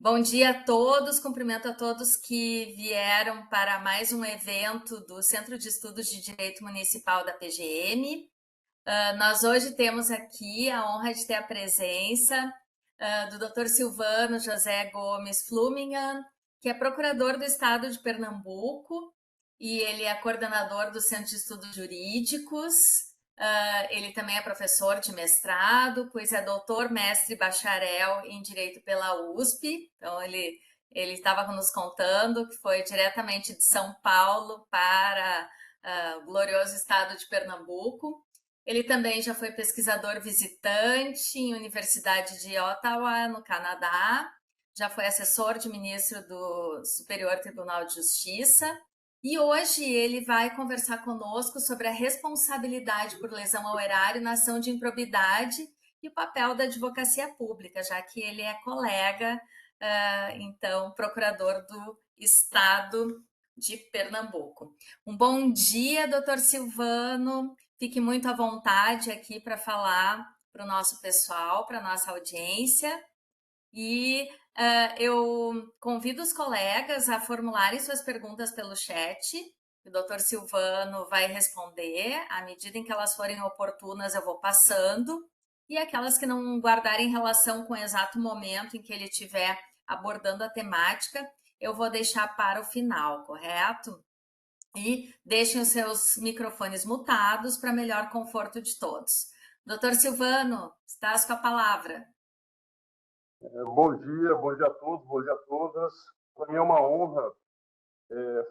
Bom dia a todos, cumprimento a todos que vieram para mais um evento do Centro de Estudos de Direito Municipal da PGM. Nós hoje temos aqui a honra de ter a presença do Dr. Silvano José Gomes Flumingan, que é procurador do Estado de Pernambuco e ele é coordenador do Centro de Estudos Jurídicos. Ele também é professor de mestrado, pois é doutor, mestre e bacharel em Direito pela USP. Então, ele estava nos contando que foi diretamente de São Paulo para o glorioso estado de Pernambuco. Ele também já foi pesquisador visitante em Universidade de Ottawa, no Canadá. Já foi assessor de ministro do Superior Tribunal de Justiça. E hoje ele vai conversar conosco sobre a responsabilidade por lesão ao erário na ação de improbidade e o papel da advocacia pública, já que ele é colega, então, procurador do Estado de Pernambuco. Um bom dia, doutor Silvano. Fique muito à vontade aqui para falar para o nosso pessoal, para a nossa audiência. E eu convido os colegas a formularem suas perguntas pelo chat. O doutor Silvano vai responder. À medida em que elas forem oportunas, eu vou passando. E aquelas que não guardarem relação com o exato momento em que ele estiver abordando a temática, eu vou deixar para o final, correto? E deixem os seus microfones mutados para melhor conforto de todos. Doutor Silvano, estás com a palavra. Bom dia a todos, bom dia a todas. Para mim é uma honra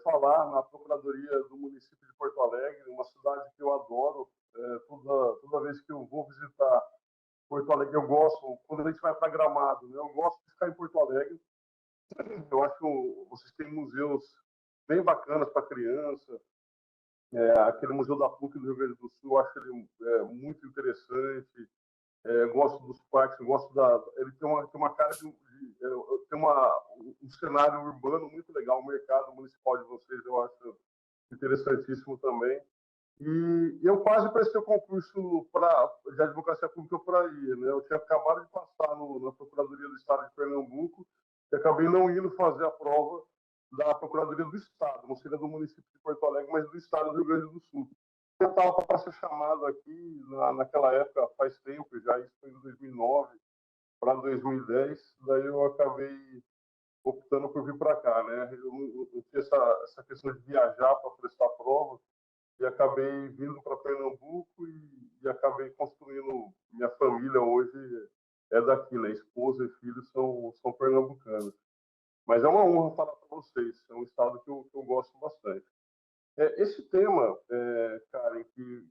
falar na Procuradoria do município de Porto Alegre, uma cidade que eu adoro. Toda vez que eu vou visitar Porto Alegre, eu gosto, quando a gente vai para Gramado, né, eu gosto de ficar em Porto Alegre. Eu acho que vocês têm museus bem bacanas para criança. Aquele Museu da PUC do Rio Grande do Sul, eu acho ele muito interessante. Gosto dos parques, gosto ele tem uma cara tem um cenário urbano muito legal, o mercado municipal de vocês eu acho interessantíssimo também. E eu quase prestei o concurso de advocacia pública para ir, né? Eu tinha acabado de passar na Procuradoria do Estado de Pernambuco e acabei não indo fazer a prova da Procuradoria do Estado, não seria do município de Porto Alegre, mas do Estado do Rio Grande do Sul. Eu estava para ser chamado aqui, naquela época, faz tempo já, isso foi em 2009 para 2010, daí eu acabei optando por vir para cá, né? Eu tinha essa questão de viajar para prestar prova e acabei vindo para Pernambuco e acabei construindo minha família hoje é daqui, né? Esposa e filhos são pernambucanos. Mas é uma honra falar para vocês, é um estado que eu gosto bastante. Esse tema, Karen, que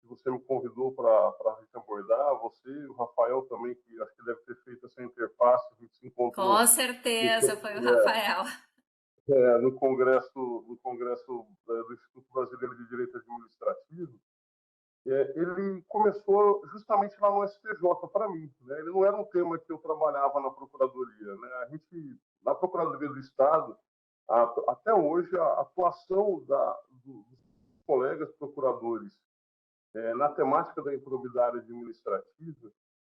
você me convidou para a gente abordar, você, o Rafael também, que acho que deve ter feito essa interface, a gente se encontrou Com certeza, foi o Rafael. no congresso do Instituto Brasileiro de Direito Administrativo. Ele começou justamente lá no STJ para mim, né? Ele não era um tema que eu trabalhava na Procuradoria, né? Na Procuradoria do Estado, até hoje, a atuação dos colegas procuradores na temática da improbidade administrativa,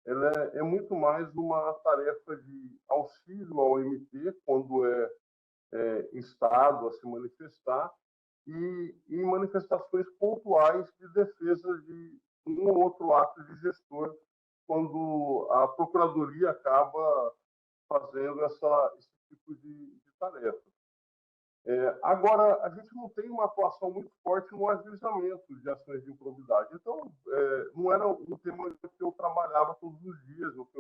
ela é muito mais uma tarefa de auxílio ao MP, quando instado a se manifestar, e em manifestações pontuais de defesa de um ou outro ato de gestor, quando a Procuradoria acaba fazendo esse tipo de tarefa. Agora, a gente não tem uma atuação muito forte no ajuizamento de ações de improbidade. Então, não era um tema que eu trabalhava todos os dias, o que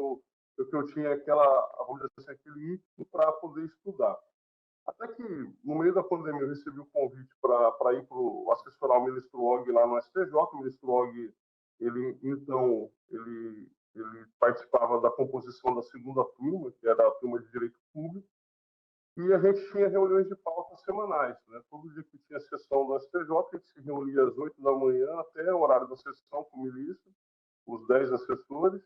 eu tinha vamos dizer assim, aquele ímpeto para poder estudar. Até que, no meio da pandemia, eu recebi o convite para ir para assessorar o ministro Og lá no STJ. O ministro Og, ele participava da composição da segunda turma, que era a turma de Direito Público, e a gente tinha reuniões de pauta semanais, né? Todo dia que tinha sessão do STJ, a gente se reunia às 8 da manhã até o horário da sessão com o ministro, os 10 assessores,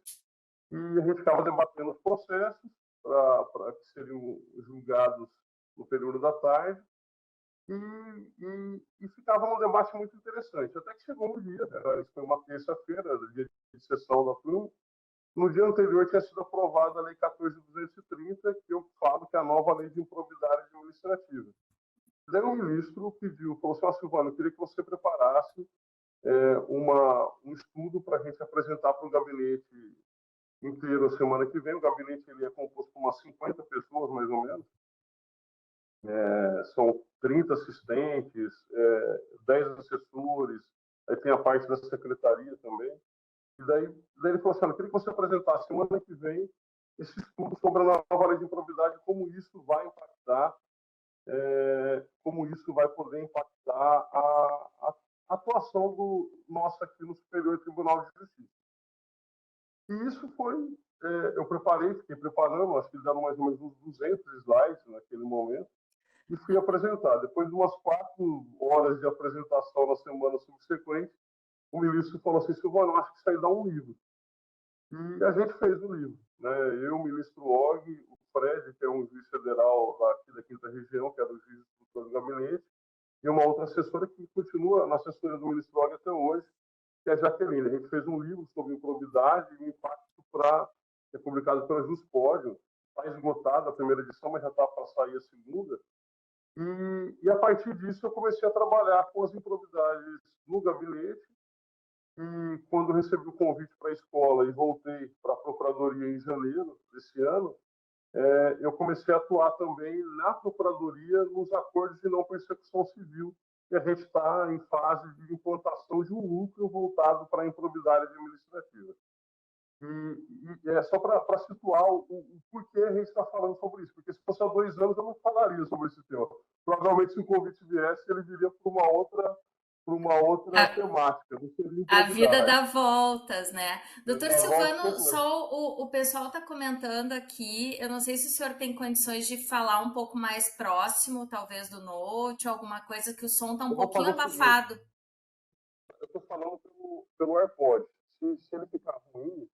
e a gente ficava debatendo os processos que seriam julgados no período da tarde, e ficava um debate muito interessante. Até que chegou um dia, isso foi uma terça-feira, dia de sessão da turma, no dia anterior tinha sido aprovada a Lei 14.230, que eu falo que é a nova Lei de Improbidade Administrativa. Daí o ministro pediu, falou assim, Silvano, eu queria que você preparasse um estudo para a gente apresentar para o gabinete inteiro a semana que vem. O gabinete ele é composto por umas 50 pessoas, mais ou menos. São 30 assistentes, 10 assessores, aí tem a parte da secretaria também. E daí ele falou assim, eu queria que você apresentasse semana que vem esse estudo sobre a nova lei de improbidade, como isso vai impactar, como isso vai poder impactar a atuação do nosso aqui no Superior Tribunal de Justiça. E isso foi, eu preparei, fiquei preparando, acho que deram mais ou menos uns 200 slides naquele momento, e fui apresentar. Depois de umas 4 horas de apresentação na semana subsequente, o ministro falou assim, Silvano, acho que isso aí dá um livro. E a gente fez o livro. Né? Eu, o ministro Og, o Fred, que é um juiz federal aqui da 5ª Região, que era o juiz do gabinete, e uma outra assessora que continua na assessoria do ministro Og até hoje, que é a Jaqueline. A gente fez um livro sobre improbidade e o impacto é publicado pela Juspódio. Está esgotada a primeira edição, mas já está para sair a segunda. E a partir disso eu comecei a trabalhar com as improbidades no gabinete. E quando recebi o convite para a escola e voltei para a Procuradoria em janeiro desse ano, eu comecei a atuar também na Procuradoria nos acordos de não persecução civil, e a gente está em fase de implantação de um núcleo voltado para a improbidade administrativa. E é só para situar o porquê a gente está falando sobre isso, porque se fosse há 2 anos eu não falaria sobre esse tema. Provavelmente, se o convite viesse, ele viria por uma outra temática. Não seria A vida improbidade. dá voltas, né? Doutor Silvano, Voltas, só o pessoal está comentando aqui. Eu não sei se o senhor tem condições de falar um pouco mais próximo, talvez do note, alguma coisa que o som está um pouquinho abafado. Eu estou falando pelo AirPod. Se ele ficar ruim,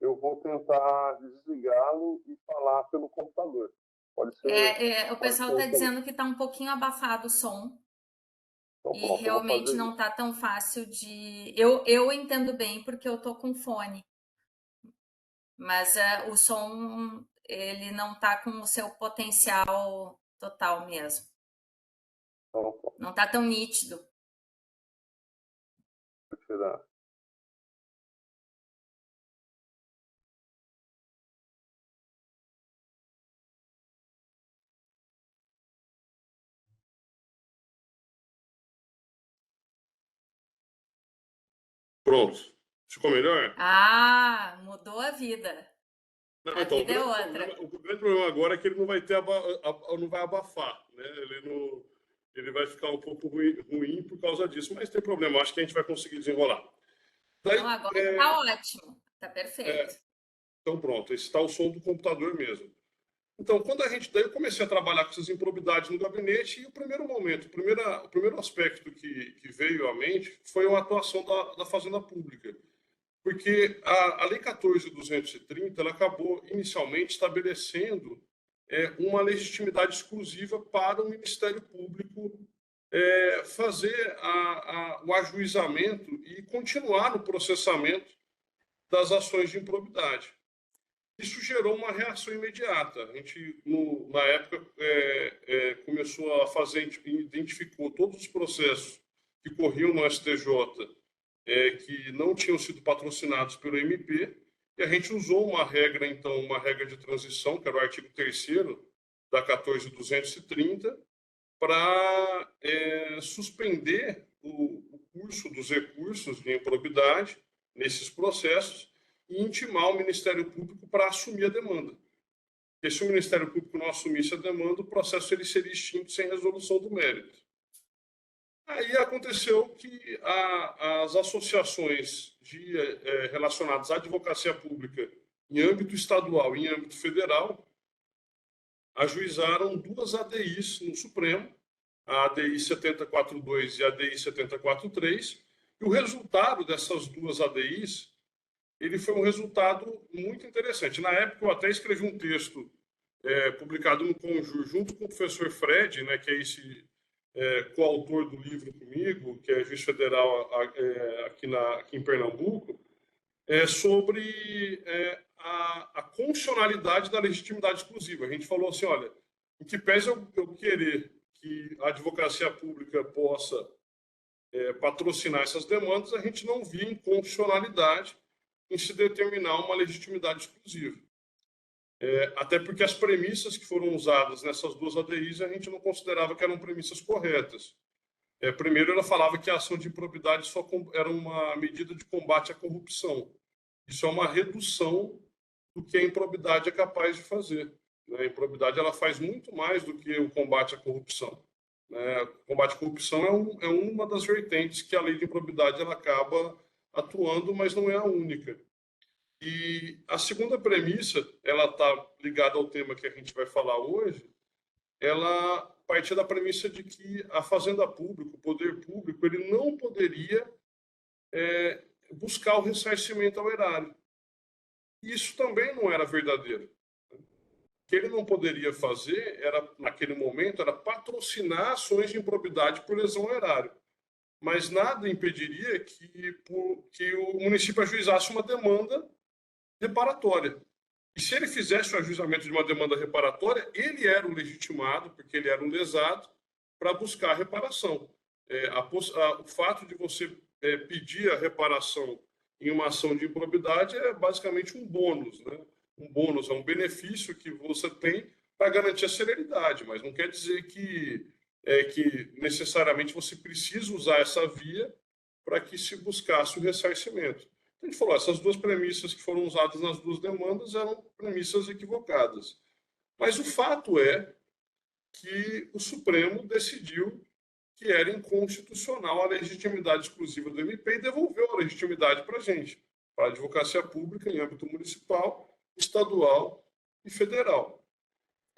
eu vou tentar desligá-lo e falar pelo computador. Pode ser. O pessoal está dizendo que está um pouquinho abafado o som. Então, E pronto, realmente não está tão fácil de. Eu entendo bem porque eu tô com fone. Mas o som ele não está com o seu potencial total mesmo. Não está tão nítido. Vou tirar. Pronto. Ficou melhor? Ah, mudou a vida. Não, A então, vida é outra. o grande problema agora é que ele não vai não vai abafar, né? Ele vai ficar um pouco ruim por causa disso, mas tem problema, acho que a gente vai conseguir desenrolar. Daí, não, agora está ótimo, está perfeito. Então pronto, esse está o som do computador mesmo. Então, daí eu comecei a trabalhar com essas improbidades no gabinete, e o primeiro momento, o primeiro aspecto que veio à mente foi a atuação da Fazenda Pública. Porque a Lei 14.230 ela acabou inicialmente estabelecendo uma legitimidade exclusiva para o Ministério Público fazer o ajuizamento e continuar no processamento das ações de improbidade. Isso gerou uma reação imediata. A gente, na época, começou a identificou todos os processos que corriam no STJ que não tinham sido patrocinados pelo MP, e a gente usou uma regra de transição, que era o artigo 3º da 14.230, para suspender o curso dos recursos de improbidade nesses processos e intimar o Ministério Público para assumir a demanda. Porque se o Ministério Público não assumisse a demanda, o processo ele seria extinto sem resolução do mérito. Aí aconteceu que as associações relacionadas à advocacia pública em âmbito estadual e em âmbito federal ajuizaram 2 ADIs no Supremo, a ADI 7042 e a ADI 7043, e o resultado dessas 2 ADIs ele foi um resultado muito interessante. Na época, eu até escrevi um texto publicado no Conjur, junto com o professor Fred, né, que é esse coautor do livro comigo, que é juiz federal aqui em Pernambuco, sobre a constitucionalidade da legitimidade exclusiva. A gente falou assim, olha, em que pese eu querer que a advocacia pública possa patrocinar essas demandas, a gente não via inconstitucionalidade em se determinar uma legitimidade exclusiva. Até porque as premissas que foram usadas nessas duas ADIs a gente não considerava que eram premissas corretas. Primeiro, ela falava que a ação de improbidade só era uma medida de combate à corrupção. Isso é uma redução do que a improbidade é capaz de fazer. A improbidade ela faz muito mais do que o combate à corrupção. O combate à corrupção é uma das vertentes que a lei de improbidade ela acaba atuando, mas não é a única. E a segunda premissa, ela está ligada ao tema que a gente vai falar hoje, ela partia da premissa de que a fazenda pública, o poder público, ele não poderia buscar o ressarcimento ao erário. E isso também não era verdadeiro. O que ele não poderia fazer, naquele momento, era patrocinar ações de improbidade por lesão ao erário. Mas nada impediria que o município ajuizasse uma demanda reparatória. E se ele fizesse o ajuizamento de uma demanda reparatória, ele era o legitimado, porque ele era um lesado, para buscar a reparação. O fato de você pedir a reparação em uma ação de improbidade é basicamente um bônus, né? Um bônus é um benefício que você tem para garantir a celeridade, mas não quer dizer que necessariamente você precisa usar essa via para que se buscasse o ressarcimento. Então, a gente falou, essas duas premissas que foram usadas nas duas demandas eram premissas equivocadas. Mas o fato é que o Supremo decidiu que era inconstitucional a legitimidade exclusiva do MP e devolveu a legitimidade para a gente, para a advocacia pública em âmbito municipal, estadual e federal.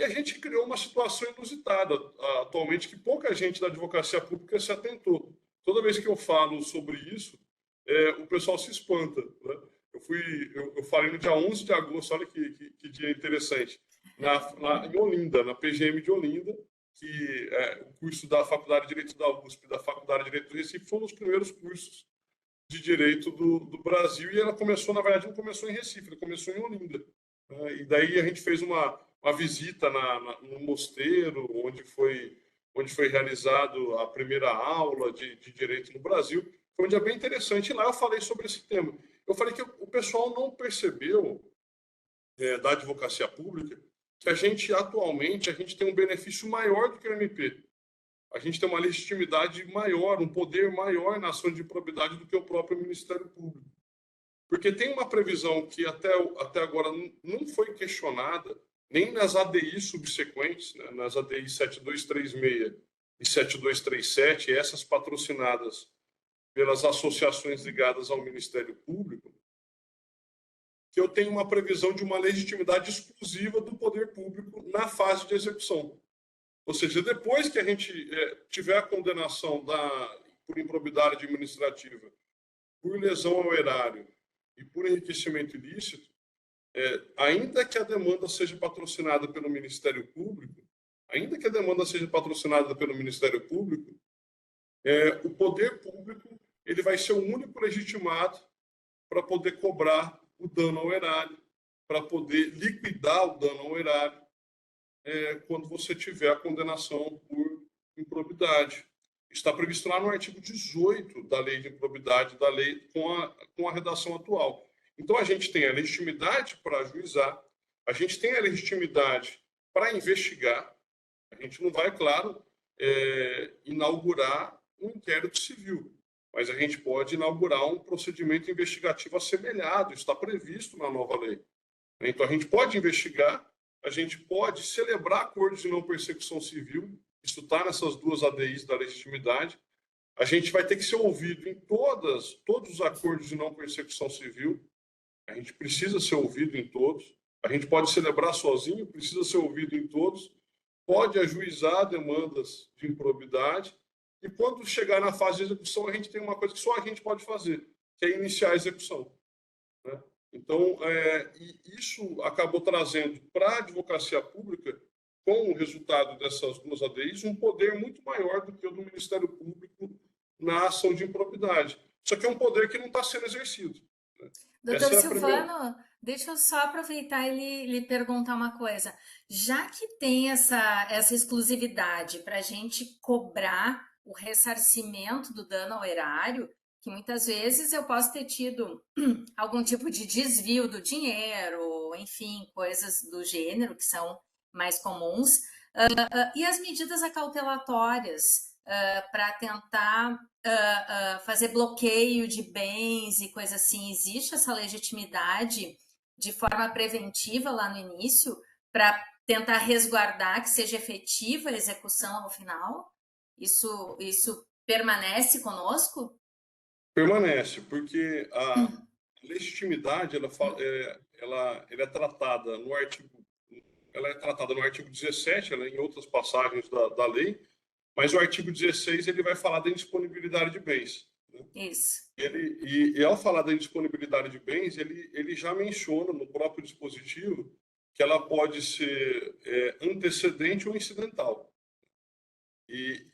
E a gente criou uma situação inusitada atualmente que pouca gente da advocacia pública se atentou. Toda vez que eu falo sobre isso, o pessoal se espanta, né? Eu falei no dia 11 de agosto, olha que dia interessante, em Olinda, na PGM de Olinda, que o curso da Faculdade de Direito da USP, da Faculdade de Direito do Recife, foi um dos primeiros cursos de Direito do Brasil, e ela começou, na verdade, não começou em Recife, ela começou em Olinda. E daí a gente fez uma visita no mosteiro, onde foi realizado a primeira aula de Direito no Brasil. Foi um dia bem interessante, e lá eu falei sobre esse tema. Eu falei que o pessoal não percebeu, da advocacia pública, que atualmente, a gente tem um benefício maior do que o MP. A gente tem uma legitimidade maior, um poder maior na ação de improbidade do que o próprio Ministério Público. Porque tem uma previsão que até agora não foi questionada, nem nas ADIs subsequentes, né, nas ADIs 7236 e 7237, essas patrocinadas pelas associações ligadas ao Ministério Público, que eu tenho uma previsão de uma legitimidade exclusiva do poder público na fase de execução. Ou seja, depois que a gente tiver a condenação por improbidade administrativa, por lesão ao erário e por enriquecimento ilícito, ainda que a demanda seja patrocinada pelo Ministério Público, o poder público ele vai ser o único legitimado para poder cobrar o dano ao erário, para poder liquidar o dano ao erário, quando você tiver a condenação por improbidade. Está previsto lá no artigo 18 da lei de improbidade, da lei com a redação atual. Então, a gente tem a legitimidade para ajuizar, a gente tem a legitimidade para investigar, a gente não vai, claro, inaugurar um inquérito civil, mas a gente pode inaugurar um procedimento investigativo assemelhado, está previsto na nova lei. Então, a gente pode investigar, a gente pode celebrar acordos de não persecução civil, isso está nessas duas ADIs da legitimidade. A gente vai ter que ser ouvido em todos os acordos de não persecução civil, a gente precisa ser ouvido em todos, a gente pode celebrar sozinho, precisa ser ouvido em todos, pode ajuizar demandas de improbidade, e quando chegar na fase de execução, a gente tem uma coisa que só a gente pode fazer, que é iniciar a execução, né? Então, isso acabou trazendo para a advocacia pública, com o resultado dessas duas ADIs, um poder muito maior do que o do Ministério Público na ação de improbidade. Só que é um poder que não está sendo exercido, né? Doutor Silvano, deixa eu só aproveitar e lhe perguntar uma coisa. Já que tem essa exclusividade para a gente cobrar o ressarcimento do dano ao erário, que muitas vezes eu posso ter tido algum tipo de desvio do dinheiro, enfim, coisas do gênero que são mais comuns, e as medidas acautelatórias para tentar fazer bloqueio de bens e coisa assim, existe essa legitimidade de forma preventiva lá no início para tentar resguardar que seja efetiva a execução ao final? Isso permanece conosco? Permanece, porque a legitimidade ela é tratada no artigo, ela é tratada no artigo 17, ela é em outras passagens da lei, mas o artigo 16 ele vai falar da indisponibilidade de bens. Né? Isso. E ao falar da indisponibilidade de bens, ele já menciona no próprio dispositivo que ela pode ser antecedente ou incidental. E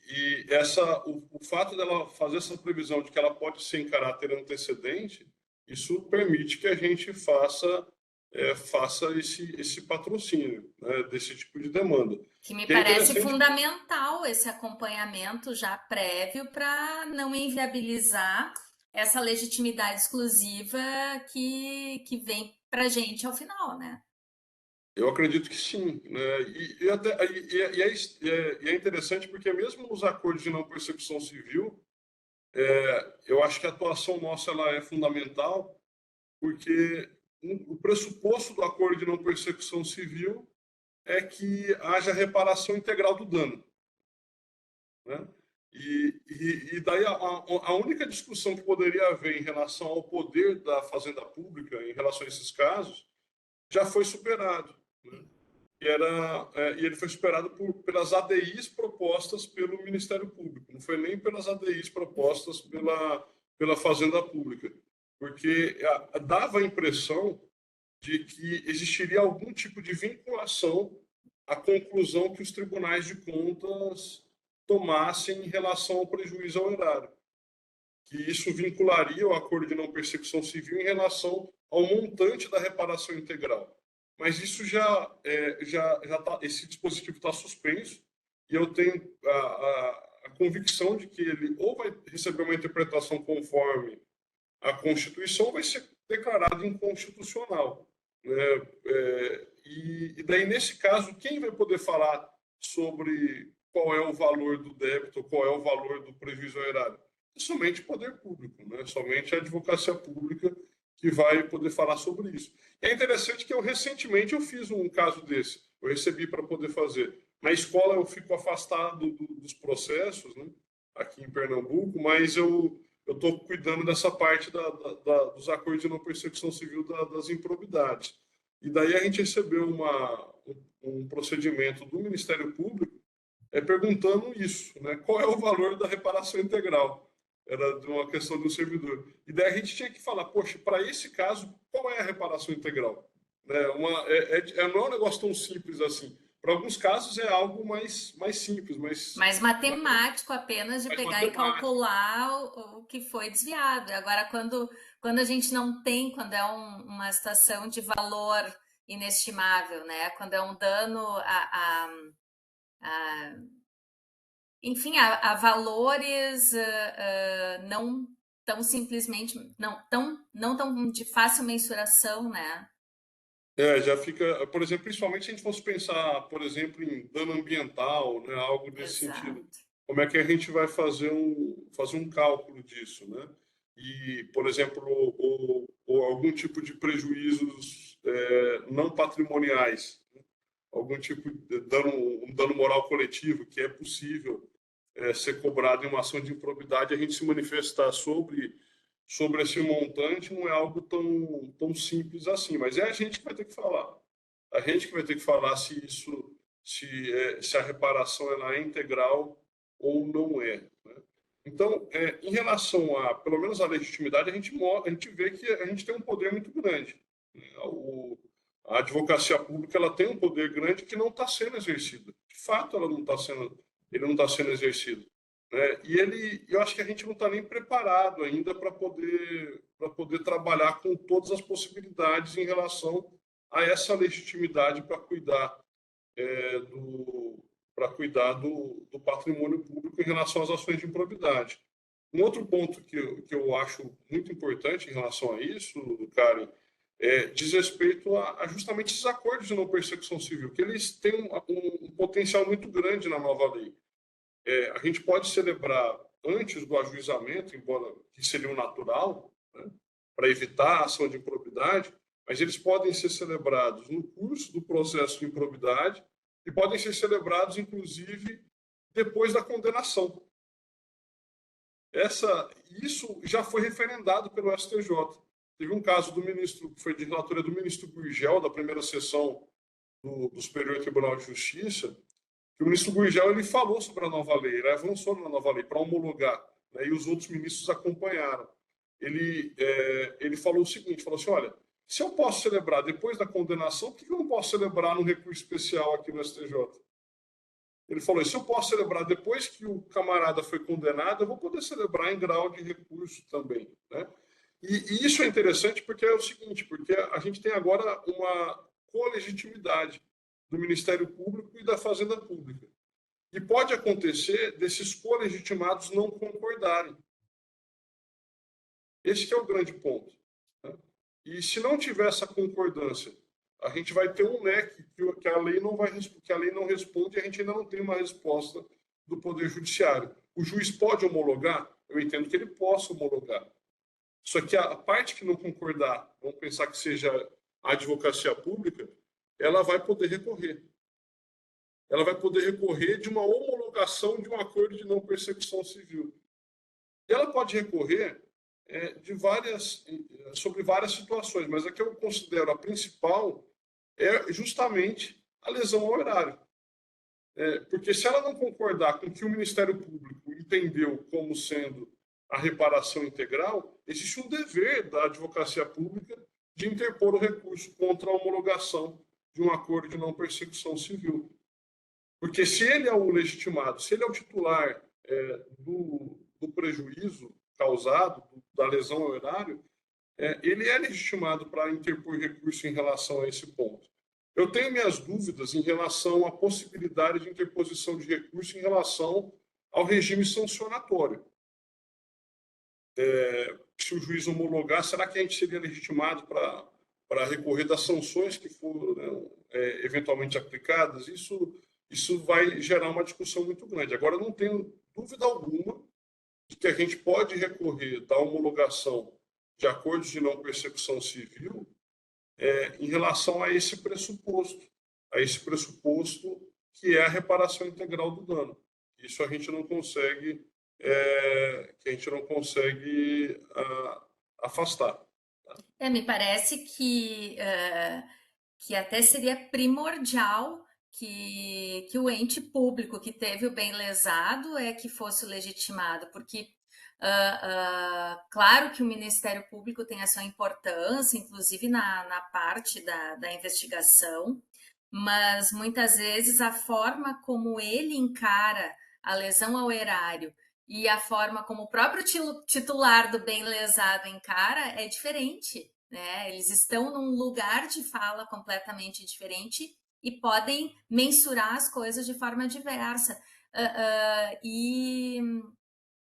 o fato dela fazer essa previsão de que ela pode ser em caráter antecedente, isso permite que a gente faça esse patrocínio, né, desse tipo de demanda. Que me parece fundamental esse acompanhamento já prévio para não inviabilizar essa legitimidade exclusiva que vem para a gente ao final, né? Eu acredito que sim, né? E é interessante porque mesmo nos acordos de não persecução civil, eu acho que a atuação nossa ela é fundamental, porque o pressuposto do acordo de não persecução civil é que haja reparação integral do dano, né? E daí a única discussão que poderia haver em relação ao poder da fazenda pública em relação a esses casos já foi superado, né? E ele foi superado pelas ADIs propostas pelo Ministério Público, não foi nem pelas ADIs propostas pela Fazenda Pública, porque dava a impressão de que existiria algum tipo de vinculação à conclusão que os tribunais de contas tomassem em relação ao prejuízo ao erário, que isso vincularia o acordo de não persecução civil em relação ao montante da reparação integral. Mas isso esse dispositivo está suspenso e eu tenho a convicção de que ele ou vai receber uma interpretação conforme a Constituição ou vai ser declarado inconstitucional, né? E daí, nesse caso, quem vai poder falar sobre qual é o valor do débito, qual é o valor do prejuízo ao erário? É somente o poder público, né? Somente a advocacia pública que vai poder falar sobre isso. É interessante que recentemente eu fiz um caso desse, eu recebi para poder fazer. Na escola eu fico afastado dos processos, né, aqui em Pernambuco, mas eu estou cuidando dessa parte dos acordos de não persecução civil das improbidades. E daí a gente recebeu um procedimento do Ministério Público perguntando isso, né, qual é o valor da reparação integral. Era de uma questão do servidor. E daí a gente tinha que falar, poxa, para esse caso, qual é a reparação integral? Né? Não é um negócio tão simples assim. Para alguns casos é algo mais simples. Mais matemático apenas de pegar e calcular o que foi desviado. Agora, quando a gente não tem, quando é uma situação de valor inestimável, né? Quando é um dano enfim, a valores não tão simplesmente, não tão de fácil mensuração, né? Já fica, por exemplo, principalmente se a gente fosse pensar, por exemplo, em dano ambiental, né, algo nesse sentido. Como é que a gente vai fazer um cálculo disso, né? E, por exemplo, ou algum tipo de prejuízos não patrimoniais, né? Algum tipo de dano moral coletivo que é possível ser cobrado em uma ação de improbidade, a gente se manifestar sobre esse montante não é algo tão simples assim, mas é a gente que vai ter que falar. A gente que vai ter que falar se a reparação ela é integral ou não é, né? Então, em relação pelo menos, à legitimidade, a gente vê que a gente tem um poder muito grande, né? A advocacia pública ela tem um poder grande que não está sendo exercido. De fato, ele não está sendo exercido. né? E eu acho que a gente não está nem preparado ainda para poder trabalhar com todas as possibilidades em relação a essa legitimidade para cuidar do patrimônio público em relação às ações de improbidade. Um outro ponto que eu acho muito importante em relação a isso, Karen, diz respeito a justamente esses acordos de não persecução civil, que eles têm um potencial muito grande na nova lei. A gente pode celebrar antes do ajuizamento, embora que seria o natural, né, para evitar a ação de improbidade, mas eles podem ser celebrados no curso do processo de improbidade e podem ser celebrados, inclusive, depois da condenação. Isso já foi referendado pelo STJ. Teve um caso do ministro, que foi de relatoria do ministro Gurgel, da primeira sessão do Superior Tribunal de Justiça, que o ministro Gurgel ele falou sobre a nova lei, ele avançou na nova lei para homologar, né, e os outros ministros acompanharam. Ele falou o seguinte, falou assim, olha, se eu posso celebrar depois da condenação, por que eu não posso celebrar no recurso especial aqui no STJ? Ele falou, se eu posso celebrar depois que o camarada foi condenado, eu vou poder celebrar em grau de recurso também, né? E isso é interessante porque é o seguinte, porque a gente tem agora uma colegitimidade do Ministério Público e da Fazenda Pública. E pode acontecer desses colegitimados não concordarem. Esse que é o grande ponto, né? E se não tiver essa concordância, a gente vai ter um leque que a lei não responde e a gente ainda não tem uma resposta do Poder Judiciário. O juiz pode homologar? Eu entendo que ele possa homologar. Só que a parte que não concordar, vamos pensar que seja a advocacia pública, ela vai poder recorrer. Ela vai poder recorrer de uma homologação de um acordo de não persecução civil. E ela pode recorrer sobre várias situações, mas a que eu considero a principal é justamente a lesão ao erário. Porque se ela não concordar com o que o Ministério Público entendeu como sendo a reparação integral, existe um dever da advocacia pública de interpor o recurso contra a homologação de um acordo de não persecução civil. Porque se ele é o legitimado, se ele é o titular do prejuízo causado, da lesão ao erário, ele é legitimado para interpor recurso em relação a esse ponto. Eu tenho minhas dúvidas em relação à possibilidade de interposição de recurso em relação ao regime sancionatório. Se o juiz homologar, será que a gente seria legitimado para recorrer das sanções que foram eventualmente aplicadas? Isso vai gerar uma discussão muito grande. Agora, não tenho dúvida alguma de que a gente pode recorrer da homologação de acordos de não persecução civil em relação a esse pressuposto que é a reparação integral do dano. Isso a gente não consegue afastar. Me parece que até seria primordial que o ente público que teve o bem lesado que fosse legitimado, porque claro que o Ministério Público tem a sua importância, inclusive na parte da investigação, mas muitas vezes a forma como ele encara a lesão ao erário e a forma como o próprio titular do bem lesado encara é diferente, né? Eles estão num lugar de fala completamente diferente e podem mensurar as coisas de forma diversa. E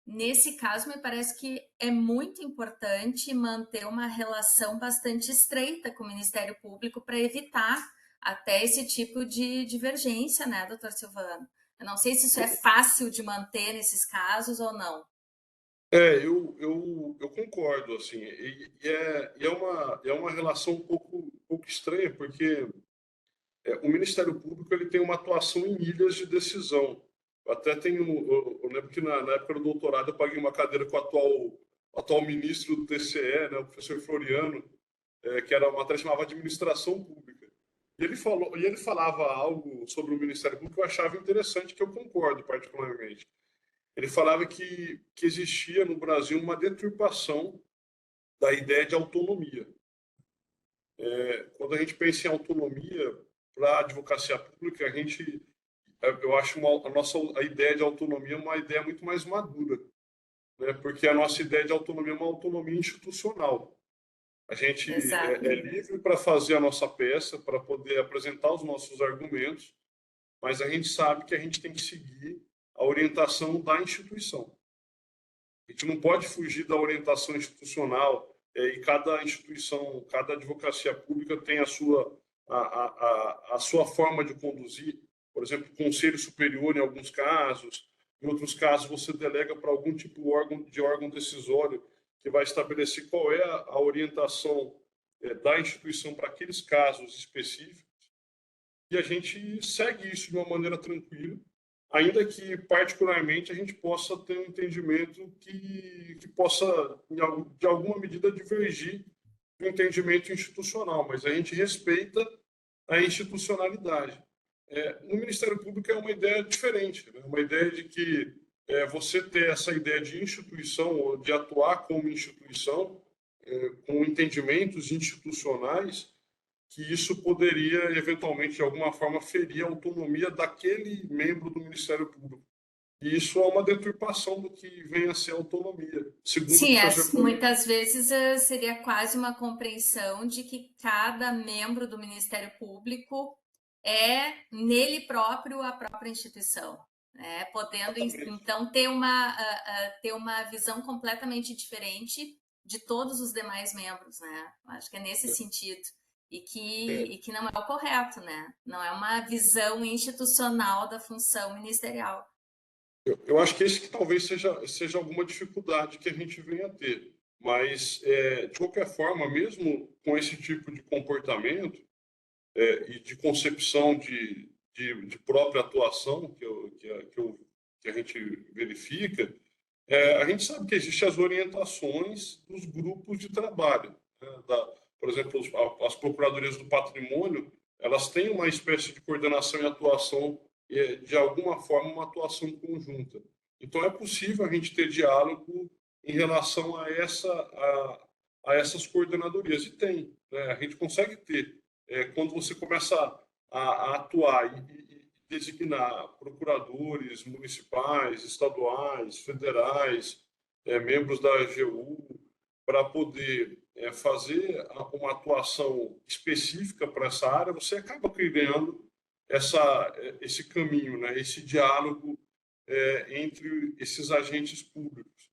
nesse caso, me parece que é muito importante manter uma relação bastante estreita com o Ministério Público para evitar até esse tipo de divergência, né, doutor Silvano? Eu não sei se isso é fácil de manter nesses casos ou não. Eu concordo, assim, é uma relação um pouco estranha, porque o Ministério Público ele tem uma atuação em ilhas de decisão. Eu lembro que na época do doutorado eu paguei uma cadeira com o atual ministro do TCE, né, o professor Floriano, que era uma matéria que chamava Administração Pública. E ele falava algo sobre o Ministério Público que eu achava interessante, que eu concordo particularmente. Ele falava que existia no Brasil uma deturpação da ideia de autonomia. Quando a gente pensa em autonomia para a advocacia pública, a eu acho a ideia de autonomia uma ideia muito mais madura, né? Porque a nossa ideia de autonomia é uma autonomia institucional. A gente é livre para fazer a nossa peça, para poder apresentar os nossos argumentos, mas a gente sabe que a gente tem que seguir a orientação da instituição. A gente não pode fugir da orientação institucional, e cada instituição, cada advocacia pública tem a sua forma de conduzir. Por exemplo, o Conselho Superior, em alguns casos, em outros casos, você delega para algum tipo de órgão decisório que vai estabelecer qual é a orientação da instituição para aqueles casos específicos. E a gente segue isso de uma maneira tranquila, ainda que, particularmente, a gente possa ter um entendimento que possa, de alguma medida, divergir do entendimento institucional, mas a gente respeita a institucionalidade. No Ministério Público é uma ideia diferente, né? Uma ideia de que você ter essa ideia de instituição, ou de atuar como instituição, com entendimentos institucionais, que isso poderia, eventualmente, de alguma forma, ferir a autonomia daquele membro do Ministério Público. E isso é uma deturpação do que vem a ser a autonomia. Sim, muitas vezes seria quase uma compreensão de que cada membro do Ministério Público é, nele próprio, a própria instituição, né? Podendo, então, ter uma visão completamente diferente de todos os demais membros, né? Acho que é nesse sentido. E que não é o correto, né? Não é uma visão institucional da função ministerial. Eu acho que esse que talvez seja alguma dificuldade que a gente venha a ter. Mas, de qualquer forma, mesmo com esse tipo de comportamento e de concepção de própria atuação que a gente verifica, a gente sabe que existem as orientações dos grupos de trabalho, né? Por exemplo, as procuradorias do patrimônio, elas têm uma espécie de coordenação e atuação, de alguma forma, uma atuação conjunta. Então, é possível a gente ter diálogo em relação a essas coordenadorias. E tem, né? A gente consegue ter. Quando você começa a atuar e designar procuradores municipais, estaduais, federais, membros da AGU, para poder fazer uma atuação específica para essa área, você acaba criando esse caminho, né? Esse diálogo entre esses agentes públicos.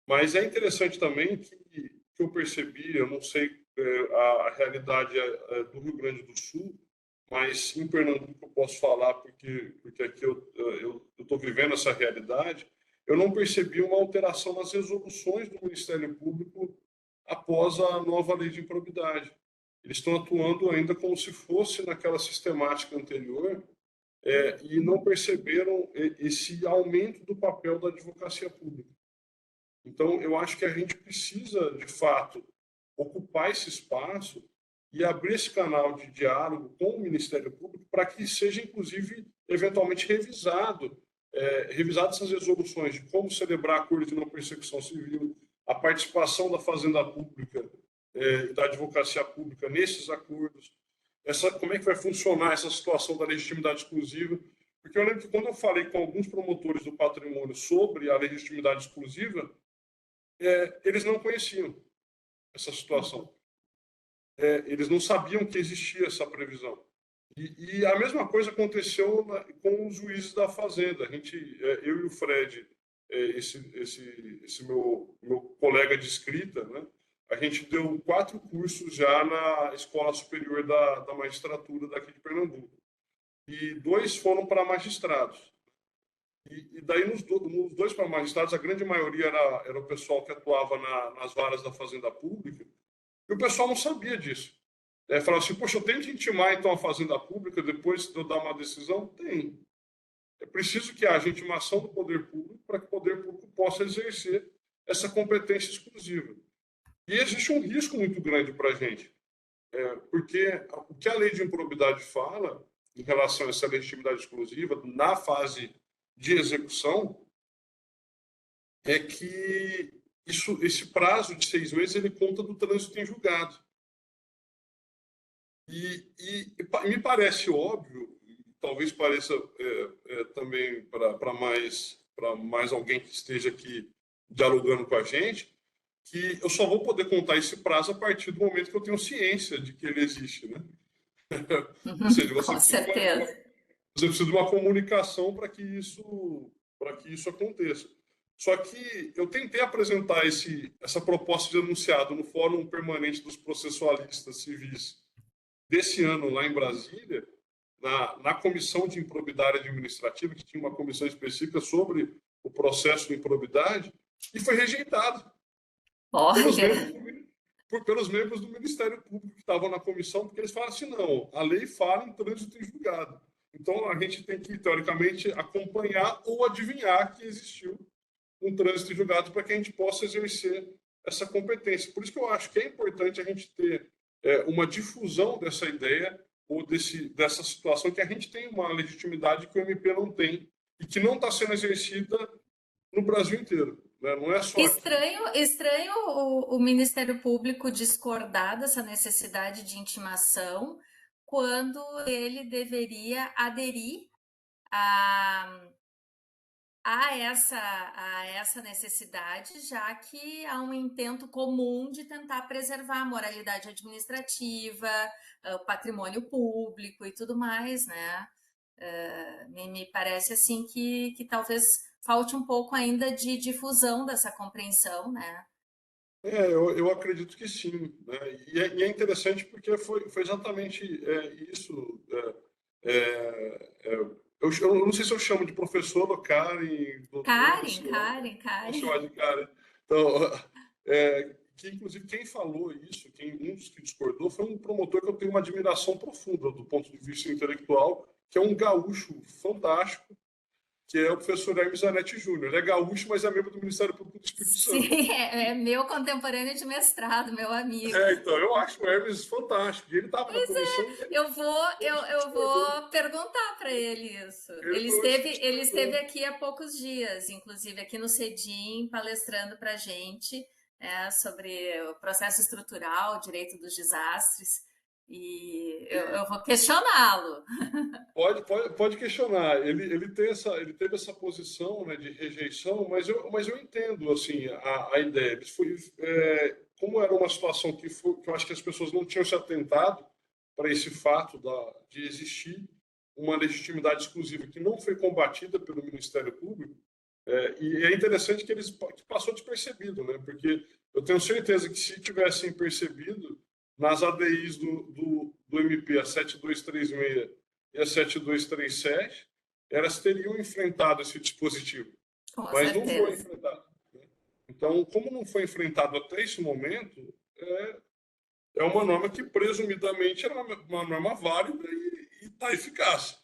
Mas é interessante também que eu percebi, eu não sei a realidade do Rio Grande do Sul, mas em Pernambuco eu posso falar porque aqui eu estou vivendo essa realidade. Eu não percebi uma alteração nas resoluções do Ministério Público após a nova lei de improbidade. Eles estão atuando ainda como se fosse naquela sistemática anterior e não perceberam esse aumento do papel da advocacia pública. Então, eu acho que a gente precisa, de fato, ocupar esse espaço e abrir esse canal de diálogo com o Ministério Público para que seja, inclusive, eventualmente revisadas essas resoluções de como celebrar acordos de não persecução civil, a participação da Fazenda Pública e da Advocacia Pública nesses acordos, como é que vai funcionar essa situação da legitimidade exclusiva. Porque eu lembro que quando eu falei com alguns promotores do patrimônio sobre a legitimidade exclusiva, eles não conheciam essa situação. Eles não sabiam que existia essa previsão. E a mesma coisa aconteceu com os juízes da Fazenda. Eu e o Fred, esse meu colega de escrita, né? A gente deu 4 cursos já na Escola Superior da Magistratura daqui de Pernambuco. E 2 foram para magistrados. E daí, nos 2 para magistrados, a grande maioria era o pessoal que atuava nas varas da Fazenda Pública, e o pessoal não sabia disso. Falava assim, poxa, eu tenho que intimar então a Fazenda Pública depois de eu dar uma decisão? Tem. É preciso que haja intimação do poder público para que o poder público possa exercer essa competência exclusiva. E existe um risco muito grande para a gente, porque o que a lei de improbidade fala em relação a essa legitimidade exclusiva na fase de execução é que esse prazo de 6 meses ele conta do trânsito em julgado. E me parece óbvio talvez pareça também para mais alguém que esteja aqui dialogando com a gente, que eu só vou poder contar esse prazo a partir do momento que eu tenho ciência de que ele existe, né? Ou seja, Com certeza. você precisa de uma comunicação para que isso aconteça. Só que eu tentei apresentar essa proposta de enunciado no Fórum Permanente dos Processualistas Civis desse ano lá em Brasília, na Comissão de Improbidade Administrativa, que tinha uma comissão específica sobre o processo de improbidade, e foi rejeitado pelos membros do Ministério Público que estavam na comissão, porque eles falaram assim, não, a lei fala em trânsito em julgado. Então, a gente tem que, teoricamente, acompanhar ou adivinhar que existiu um trânsito em julgado para que a gente possa exercer essa competência. Por isso que eu acho que é importante a gente ter uma difusão dessa ideia ou dessa situação que a gente tem uma legitimidade que o MP não tem e que não está sendo exercida no Brasil inteiro. Né? Não é só Estranho o Ministério Público discordar dessa necessidade de intimação quando ele deveria aderir a essa necessidade, já que há um intento comum de tentar preservar a moralidade administrativa, o patrimônio público e tudo mais, né? Me parece assim que talvez falte um pouco ainda de difusão dessa compreensão, né? Eu acredito que sim. Né? E é interessante porque foi exatamente isso. Eu não sei se eu chamo de professor ou Karen, doutor, Karen. vou chamar de Karen. Então, que inclusive quem falou isso, um dos que discordou, foi um promotor que eu tenho uma admiração profunda do ponto de vista intelectual, que é um gaúcho fantástico, que é o professor Hermes Zanetti Júnior. Ele é gaúcho, mas é membro do Ministério Público do Espírito Santo. Sim, é meu contemporâneo de mestrado, meu amigo. Então, eu acho o Hermes fantástico. E ele estava na comissão. Eu vou perguntar para ele isso. Ele esteve aqui há poucos dias, inclusive aqui no CEDIM, palestrando para a gente sobre o processo estrutural, direito dos desastres. E eu vou questioná-lo. Pode questionar. Ele teve essa posição, né, de rejeição, mas eu entendo assim, a ideia. Como era uma situação que eu acho que as pessoas não tinham se atentado para esse fato de existir uma legitimidade exclusiva que não foi combatida pelo Ministério Público, e é interessante que passou despercebido, né? Porque eu tenho certeza que se tivessem percebido nas ADIs do MP, a 7236 e a 7237, elas teriam enfrentado esse dispositivo, mas não foi enfrentado. Né? Então, como não foi enfrentado até esse momento, é uma norma que presumidamente era uma norma válida e está eficaz,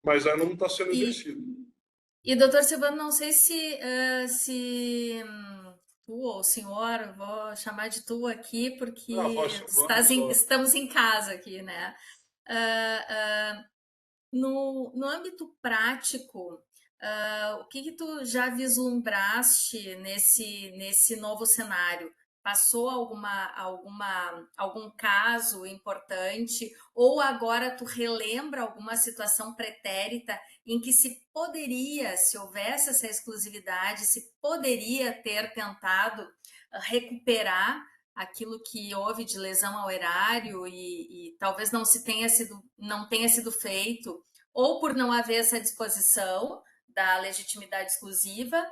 mas ela não está sendo exercida. E, doutor Silvano, não sei se tu ou o senhor, vou chamar de tu aqui, porque estamos em casa aqui, né? No âmbito prático, o que tu já vislumbraste nesse novo cenário? Passou algum caso importante, ou agora tu relembra alguma situação pretérita em que se houvesse essa exclusividade, se poderia ter tentado recuperar aquilo que houve de lesão ao erário e talvez não tenha sido feito, ou por não haver essa disposição da legitimidade exclusiva,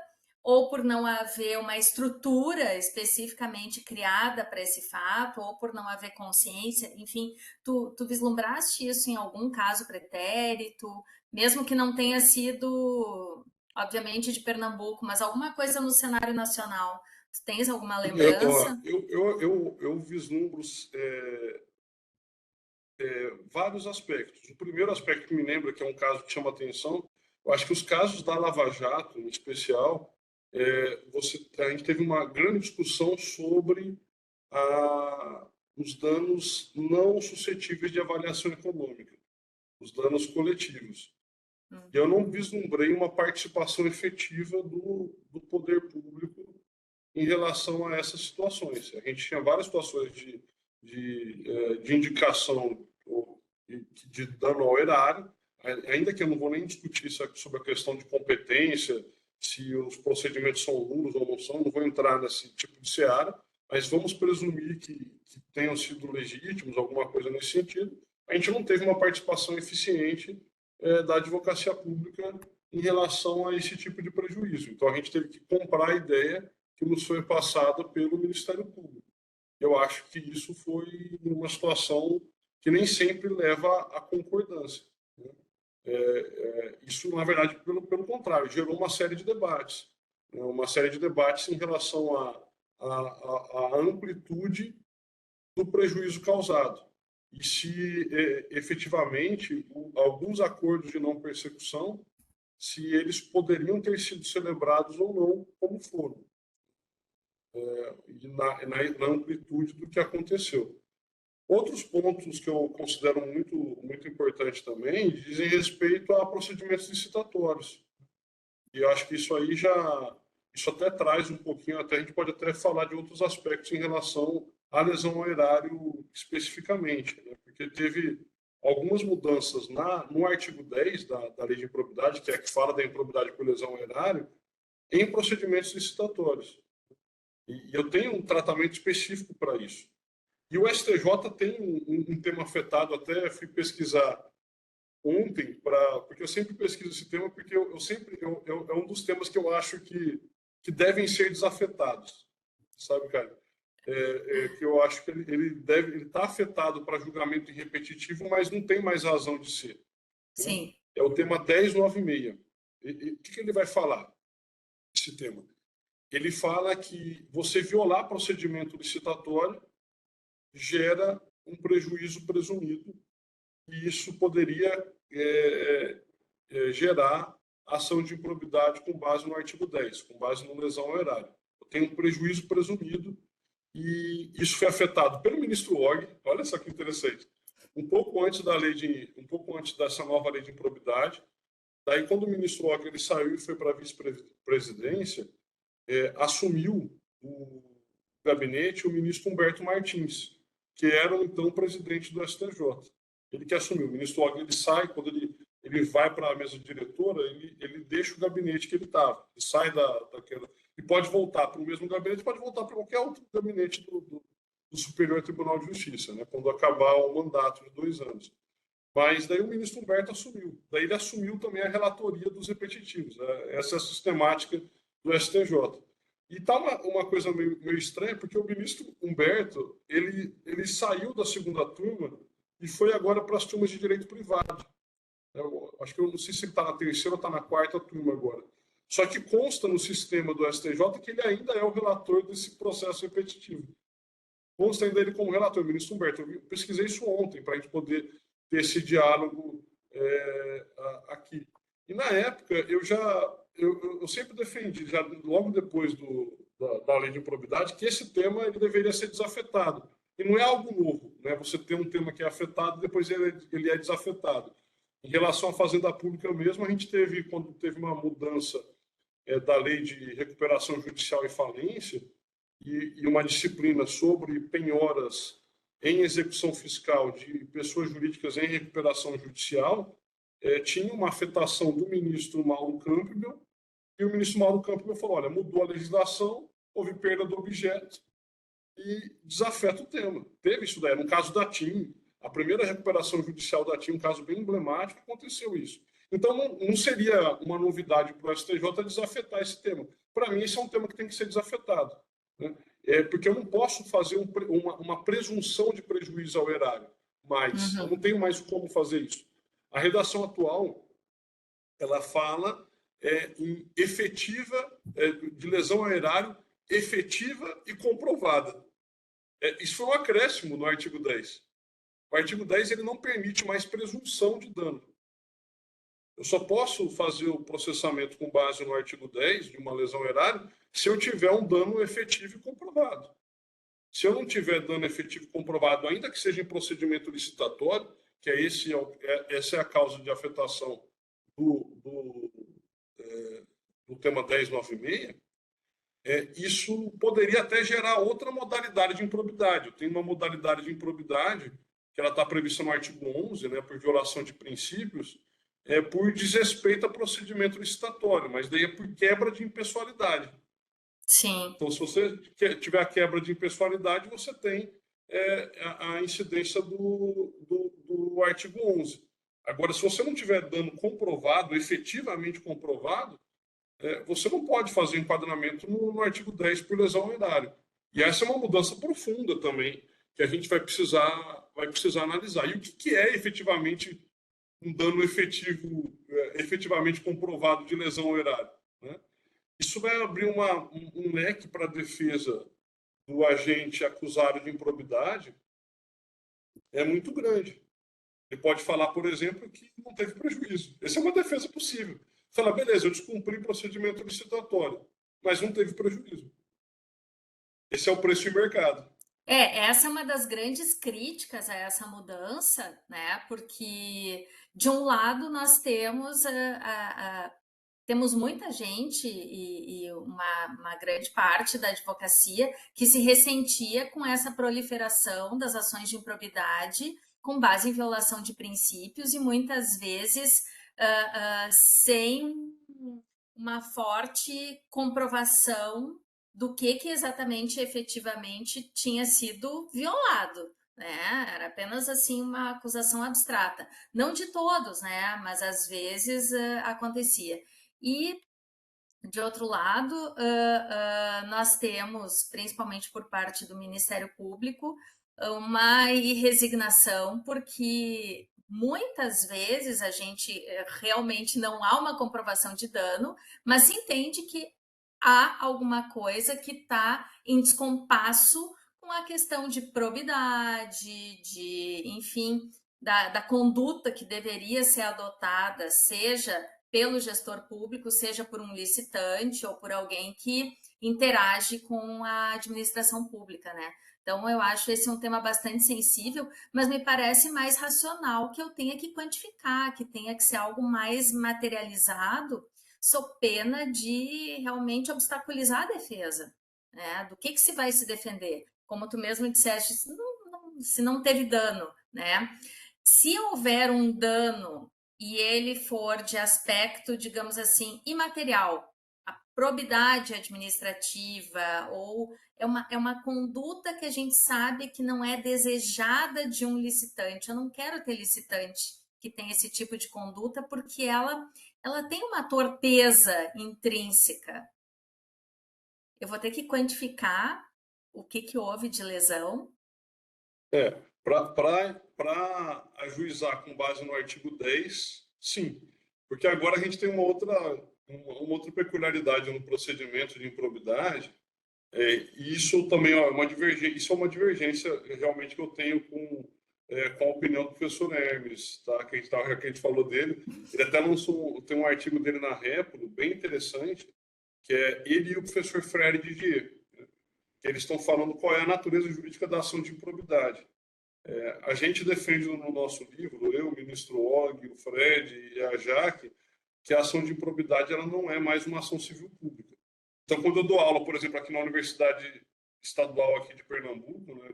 ou por não haver uma estrutura especificamente criada para esse fato, ou por não haver consciência, enfim, tu vislumbraste isso em algum caso pretérito, mesmo que não tenha sido, obviamente, de Pernambuco, mas alguma coisa no cenário nacional. Tu tens alguma lembrança? Eu vislumbro vários aspectos. O primeiro aspecto que me lembra, que é um caso que chama atenção, eu acho que os casos da Lava Jato, em especial, a gente teve uma grande discussão sobre os danos não suscetíveis de avaliação econômica, os danos coletivos. E eu não vislumbrei uma participação efetiva do poder público em relação a essas situações. A gente tinha várias situações de indicação de dano ao erário, ainda que eu não vou nem discutir sobre a questão de competência, se os procedimentos são nulos ou não são, não vou entrar nesse tipo de seara, mas vamos presumir que tenham sido legítimos, alguma coisa nesse sentido. A gente não teve uma participação eficiente da advocacia pública em relação a esse tipo de prejuízo. Então, a gente teve que comprar a ideia que nos foi passada pelo Ministério Público. Eu acho que isso foi uma situação que nem sempre leva à concordância. Isso, na verdade, pelo contrário, gerou uma série de debates. Uma série de debates em relação à amplitude do prejuízo causado. E se, efetivamente, alguns acordos de não persecução, se eles poderiam ter sido celebrados ou não, como foram. E na amplitude do que aconteceu. Outros pontos que eu considero muito importantes também dizem respeito a procedimentos licitatórios. E eu acho que isso aí isso até traz um pouquinho, a gente pode até falar de outros aspectos em relação à lesão ao erário especificamente, né? Porque teve algumas mudanças no artigo 10 da Lei de Improbidade, que é a que fala da improbidade por lesão ao erário, em procedimentos licitatórios. E eu tenho um tratamento específico para isso. E o STJ tem um tema afetado, até fui pesquisar ontem, porque eu sempre pesquiso esse tema, porque é um dos temas que eu acho que devem ser desafetados, sabe, cara? Que eu acho que ele está afetado para julgamento repetitivo, mas não tem mais razão de ser. Sim. É o tema 1096. O que ele vai falar, esse tema? Ele fala que você violar procedimento licitatório gera um prejuízo presumido e isso poderia gerar ação de improbidade com base no artigo 10, com base no lesão ao erário. Tem um prejuízo presumido e isso foi afetado pelo ministro Og, olha só que interessante, um pouco antes dessa nova lei de improbidade. Daí, quando o ministro Og ele saiu e foi para a vice-presidência, assumiu o gabinete o ministro Humberto Martins, que era então presidente do STJ. Ele que assumiu. O ministro Og ele sai, quando ele vai para a mesa diretora, ele deixa o gabinete que ele estava. Ele sai daquela. E pode voltar para o mesmo gabinete, pode voltar para qualquer outro gabinete do Superior Tribunal de Justiça, né, quando acabar o mandato de 2 anos. Mas daí o ministro Humberto assumiu. Daí ele assumiu também a relatoria dos repetitivos. Essa é a sistemática do STJ. E está uma coisa meio estranha, porque o ministro Humberto ele saiu da segunda turma e foi agora para as turmas de direito privado. Acho que eu não sei se ele está na terceira ou está na quarta turma agora. Só que consta no sistema do STJ que ele ainda é o relator desse processo repetitivo. Consta ainda ele como relator, o ministro Humberto. Eu pesquisei isso ontem para a gente poder ter esse diálogo aqui. E na época eu sempre defendi, já logo depois da lei de improbidade, que esse tema ele deveria ser desafetado. E não é algo novo, né? Você tem um tema que é afetado, depois ele é desafetado. Em relação à fazenda pública mesmo, a gente quando teve uma mudança da lei de recuperação judicial e falência e uma disciplina sobre penhoras em execução fiscal de pessoas jurídicas em recuperação judicial, tinha uma afetação do ministro Mauro Campbell, e o ministro Mauro Campbell falou, olha, mudou a legislação, houve perda do objeto e desafeta o tema. Teve isso daí, no caso da TIM, a primeira recuperação judicial da TIM, um caso bem emblemático, aconteceu isso. Então, não seria uma novidade para o STJ desafetar esse tema. Para mim, esse é um tema que tem que ser desafetado, né? Porque eu não posso fazer uma presunção de prejuízo ao erário, mas eu não tenho mais como fazer isso. A redação atual, ela fala em efetiva, de lesão ao erário, efetiva e comprovada. Isso foi um acréscimo no artigo 10. O artigo 10 ele não permite mais presunção de dano. Eu só posso fazer o processamento com base no artigo 10 de uma lesão ao erário se eu tiver um dano efetivo e comprovado. Se eu não tiver dano efetivo e comprovado, ainda que seja em procedimento licitatório, que essa é a causa de afetação do tema 1096, isso poderia até gerar outra modalidade de improbidade. Tem uma modalidade de improbidade que ela está prevista no artigo 11, né, por violação de princípios, por desrespeito a procedimento licitatório, mas daí é por quebra de impessoalidade. Sim. Então, se você tiver a quebra de impessoalidade, você tem a incidência do artigo 11. Agora, se você não tiver dano comprovado, efetivamente comprovado, você não pode fazer enquadramento no artigo 10 por lesão ao erário. E essa é uma mudança profunda também, que a gente vai precisar analisar. E o que é efetivamente um dano efetivo, efetivamente comprovado de lesão ao erário, né? Isso vai abrir um leque para a defesa do agente acusado de improbidade muito grande. Ele pode falar, por exemplo, que não teve prejuízo. Essa é uma defesa possível. Fala, beleza, eu descumpri o procedimento licitatório, mas não teve prejuízo. Esse é o preço de mercado. Essa é uma das grandes críticas a essa mudança, né? Porque, de um lado, nós temos temos muita gente e uma grande parte da advocacia que se ressentia com essa proliferação das ações de improbidade com base em violação de princípios e muitas vezes sem uma forte comprovação do que exatamente efetivamente tinha sido violado. Né? Era apenas assim uma acusação abstrata. Não de todos, né? Mas às vezes acontecia. E, de outro lado, nós temos, principalmente por parte do Ministério Público, uma resignação, porque muitas vezes a gente realmente não há uma comprovação de dano, mas se entende que há alguma coisa que está em descompasso com a questão de probidade, enfim, da conduta que deveria ser adotada, seja pelo gestor público, seja por um licitante ou por alguém que interage com a administração pública, né? Então, eu acho esse um tema bastante sensível, mas me parece mais racional que eu tenha que quantificar, que tenha que ser algo mais materializado, sob pena de realmente obstaculizar a defesa, né? Do que se vai se defender? Como tu mesmo disseste, se não teve dano, né? Se houver um dano e ele for de aspecto, digamos assim, imaterial, a probidade administrativa ou é uma conduta que a gente sabe que não é desejada de um licitante. Eu não quero ter licitante que tem esse tipo de conduta porque ela tem uma torpeza intrínseca. Eu vou ter que quantificar o que houve de lesão. Para ajuizar com base no artigo 10, sim. Porque agora a gente tem uma outra peculiaridade no procedimento de improbidade, e isso também é uma divergência realmente que eu tenho com a opinião do professor Hermes, tá? Que a gente falou dele. Ele até tem um artigo dele na Républica, bem interessante, que é ele e o professor Freire Didier, né? Que eles estão falando qual é a natureza jurídica da ação de improbidade. A gente defende no nosso livro, eu, o ministro Og, o Fred e a Jaque, que a ação de improbidade ela não é mais uma ação civil pública. Então, quando eu dou aula, por exemplo, aqui na Universidade Estadual aqui de Pernambuco, né,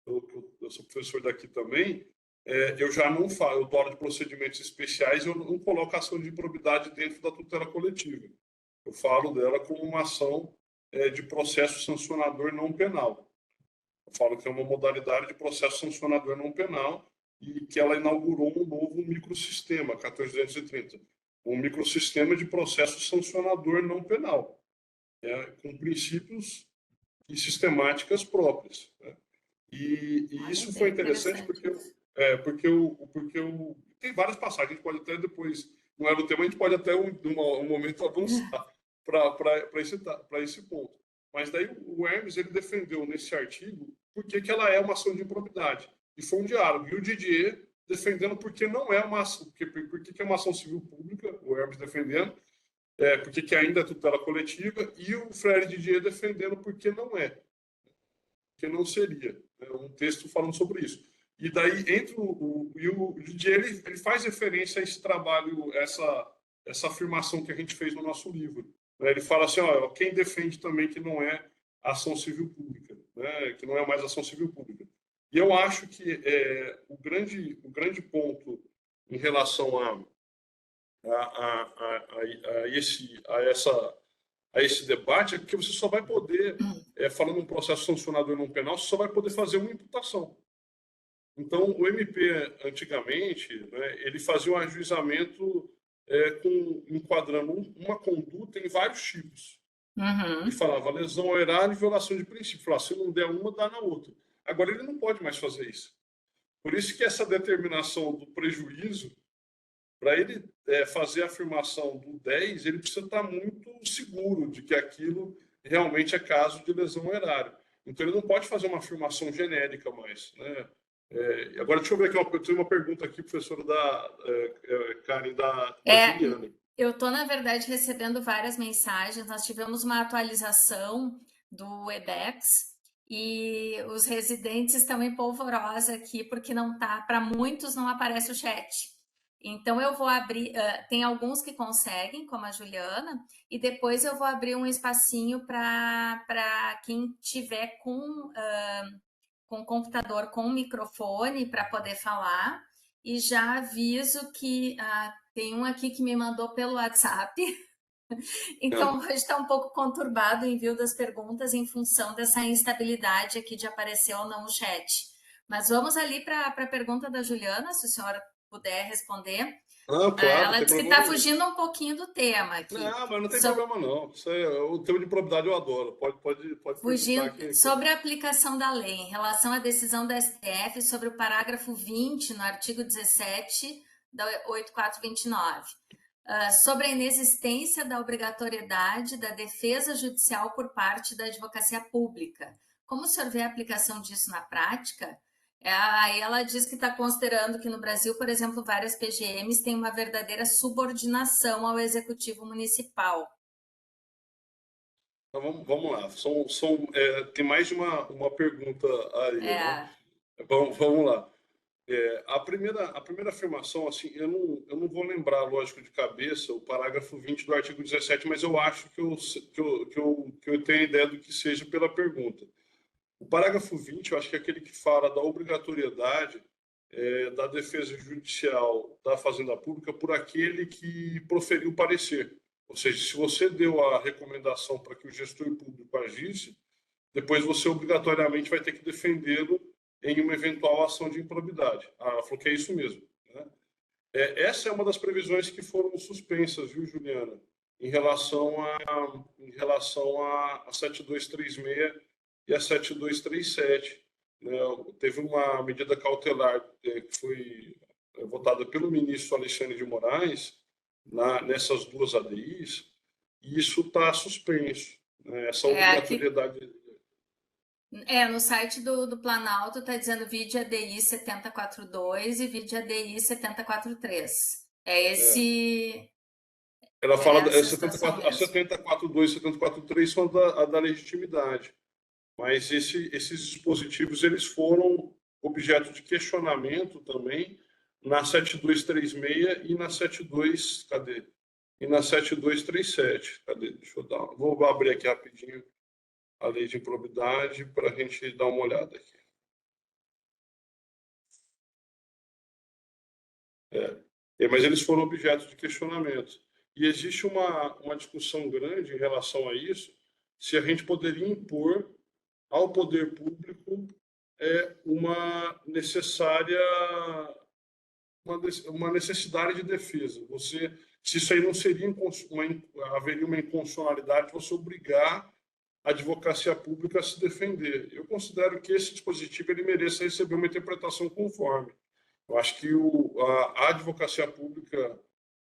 eu sou professor daqui também, eu já não falo, eu dou aula de procedimentos especiais, eu não coloco a ação de improbidade dentro da tutela coletiva. Eu falo dela como uma ação de processo sancionador não penal. Eu falo que é uma modalidade de processo sancionador não penal e que ela inaugurou um novo microsistema, 14230, um microsistema de processo sancionador não penal, com princípios e sistemáticas próprias. Né? E isso foi interessante porque tem várias passagens, a gente pode até depois, não era o tema, a gente pode até um momento avançar para esse ponto. Mas daí o Hermes ele defendeu nesse artigo por que ela é uma ação de improbidade. E foi um diálogo. E o Didier defendendo porque não é uma ação, por que é uma ação civil pública, o Hermes defendendo, porque ainda é tutela coletiva, e o Freire Didier defendendo porque não é, porque não seria. Um texto falando sobre isso. E daí, o Didier ele faz referência a esse trabalho, essa afirmação que a gente fez no nosso livro. Ele fala assim, quem defende também que não é ação civil pública, né? Que não é mais ação civil pública. E eu acho que o grande ponto em relação a esse debate é que você só vai poder, falando num processo sancionador não penal, você só vai poder fazer uma imputação. Então, o MP, antigamente, né, ele fazia um ajuizamento enquadrando uma conduta em vários tipos. Uhum. E falava lesão ao erário e violação de princípio. Falava, se não der uma, dá na outra. Agora, ele não pode mais fazer isso. Por isso que essa determinação do prejuízo, para ele fazer a afirmação do 10, ele precisa estar muito seguro de que aquilo realmente é caso de lesão ao erário. Então, ele não pode fazer uma afirmação genérica mais, né? Agora, deixa eu ver aqui, eu tenho uma pergunta aqui, professora Karen, da Juliana. Eu estou, na verdade, recebendo várias mensagens. Nós tivemos uma atualização do Webex e os residentes estão em polvorosa aqui, porque não tá, para muitos não aparece o chat. Então, eu vou abrir, tem alguns que conseguem, como a Juliana, e depois eu vou abrir um espacinho para quem tiver com computador com microfone para poder falar. E já aviso que tem um aqui que me mandou pelo WhatsApp. Então, hoje está um pouco conturbado o envio das perguntas em função dessa instabilidade aqui de aparecer ou não o chat. Mas vamos ali para a pergunta da Juliana, se a senhora puder responder. Claro, ela disse que está fugindo um pouquinho do tema aqui. Não, mas não tem problema não. Isso o tema de probidade eu adoro. Pode fugindo sobre a aplicação da lei em relação à decisão da STF sobre o parágrafo 20 no artigo 17 da 8429, sobre a inexistência da obrigatoriedade da defesa judicial por parte da advocacia pública. Como o senhor vê a aplicação disso na prática? Aí ela diz que está considerando que no Brasil, por exemplo, várias PGMs têm uma verdadeira subordinação ao executivo municipal. Então, vamos lá. Tem mais de uma pergunta aí. Né? Vamos lá. A primeira afirmação, assim, eu não vou lembrar, lógico, de cabeça o parágrafo 20 do artigo 17, mas eu acho que eu tenho ideia do que seja pela pergunta. O parágrafo 20, eu acho que é aquele que fala da obrigatoriedade da defesa judicial da Fazenda Pública por aquele que proferiu o parecer. Ou seja, se você deu a recomendação para que o gestor público agisse, depois você obrigatoriamente vai ter que defendê-lo em uma eventual ação de improbidade. Ela falou que é isso mesmo. Né? Essa é uma das previsões que foram suspensas, viu, Juliana, em relação a 7236 e a 7237. Né? Teve uma medida cautelar que foi votada pelo ministro Alexandre de Moraes nessas duas ADIs, e isso está suspenso. Né? Essa obrigatoriedade... no site do Planalto está dizendo vídeo ADI 7042 e vídeo ADI 7043. Ela fala a 7042 e 7043 são da legitimidade. Mas esses dispositivos eles foram objeto de questionamento também na 7236 e na 7237. Deixa eu vou abrir aqui rapidinho a lei de improbidade para a gente dar uma olhada aqui. Mas eles foram objeto de questionamento. E existe uma discussão grande em relação a isso, se a gente poderia impor ao poder público uma necessidade de defesa. Se isso aí não seria haveria uma inconstitucionalidade, você obrigar a advocacia pública a se defender. Eu considero que esse dispositivo ele mereça receber uma interpretação conforme. Eu acho que a advocacia pública,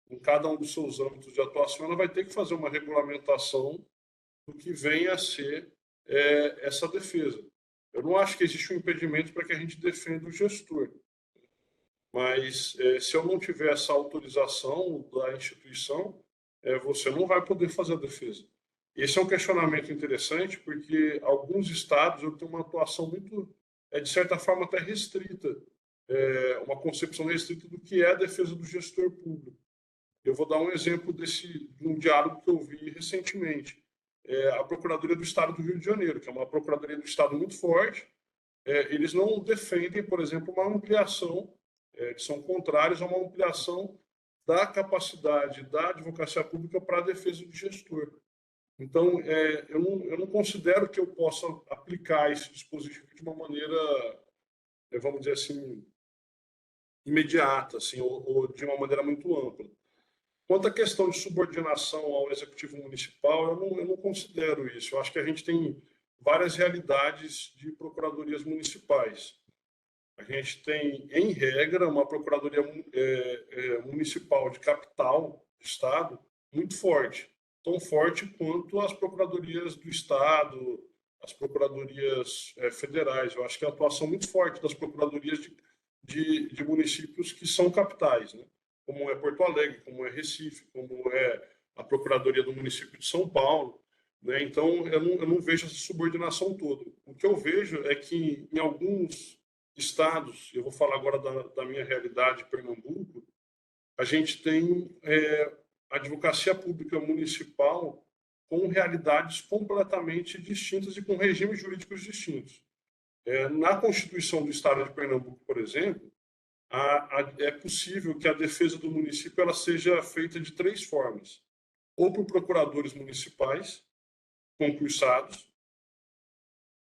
em cada um dos seus âmbitos de atuação, ela vai ter que fazer uma regulamentação do que venha a ser essa defesa. Eu não acho que existe um impedimento para que a gente defenda o gestor. Mas, se eu não tiver essa autorização da instituição, você não vai poder fazer a defesa. Esse é um questionamento interessante, porque alguns estados têm uma atuação muito, de certa forma, até restrita, uma concepção restrita do que é a defesa do gestor público. Eu vou dar um exemplo de um diálogo que eu vi recentemente. A Procuradoria do Estado do Rio de Janeiro, que é uma Procuradoria do Estado muito forte, eles não defendem, por exemplo, uma ampliação, são contrários a uma ampliação da capacidade da advocacia pública para a defesa do gestor. Então, eu não considero que eu possa aplicar esse dispositivo de uma maneira, vamos dizer assim, imediata, assim, ou de uma maneira muito ampla. Quanto à questão de subordinação ao executivo municipal, eu não considero isso. Eu acho que a gente tem várias realidades de procuradorias municipais. A gente tem, em regra, uma procuradoria municipal de capital, de estado, muito forte. Tão forte quanto as procuradorias do estado, as procuradorias federais. Eu acho que é a atuação muito forte das procuradorias de municípios que são capitais, né? Como é Porto Alegre, como é Recife, como é a Procuradoria do município de São Paulo, né? Então, eu não vejo essa subordinação toda. O que eu vejo é que, em alguns estados, eu vou falar agora da minha realidade, Pernambuco, a gente tem advocacia pública municipal com realidades completamente distintas e com regimes jurídicos distintos. Na Constituição do Estado de Pernambuco, por exemplo, é possível que a defesa do município ela seja feita de 3 formas: ou por procuradores municipais concursados,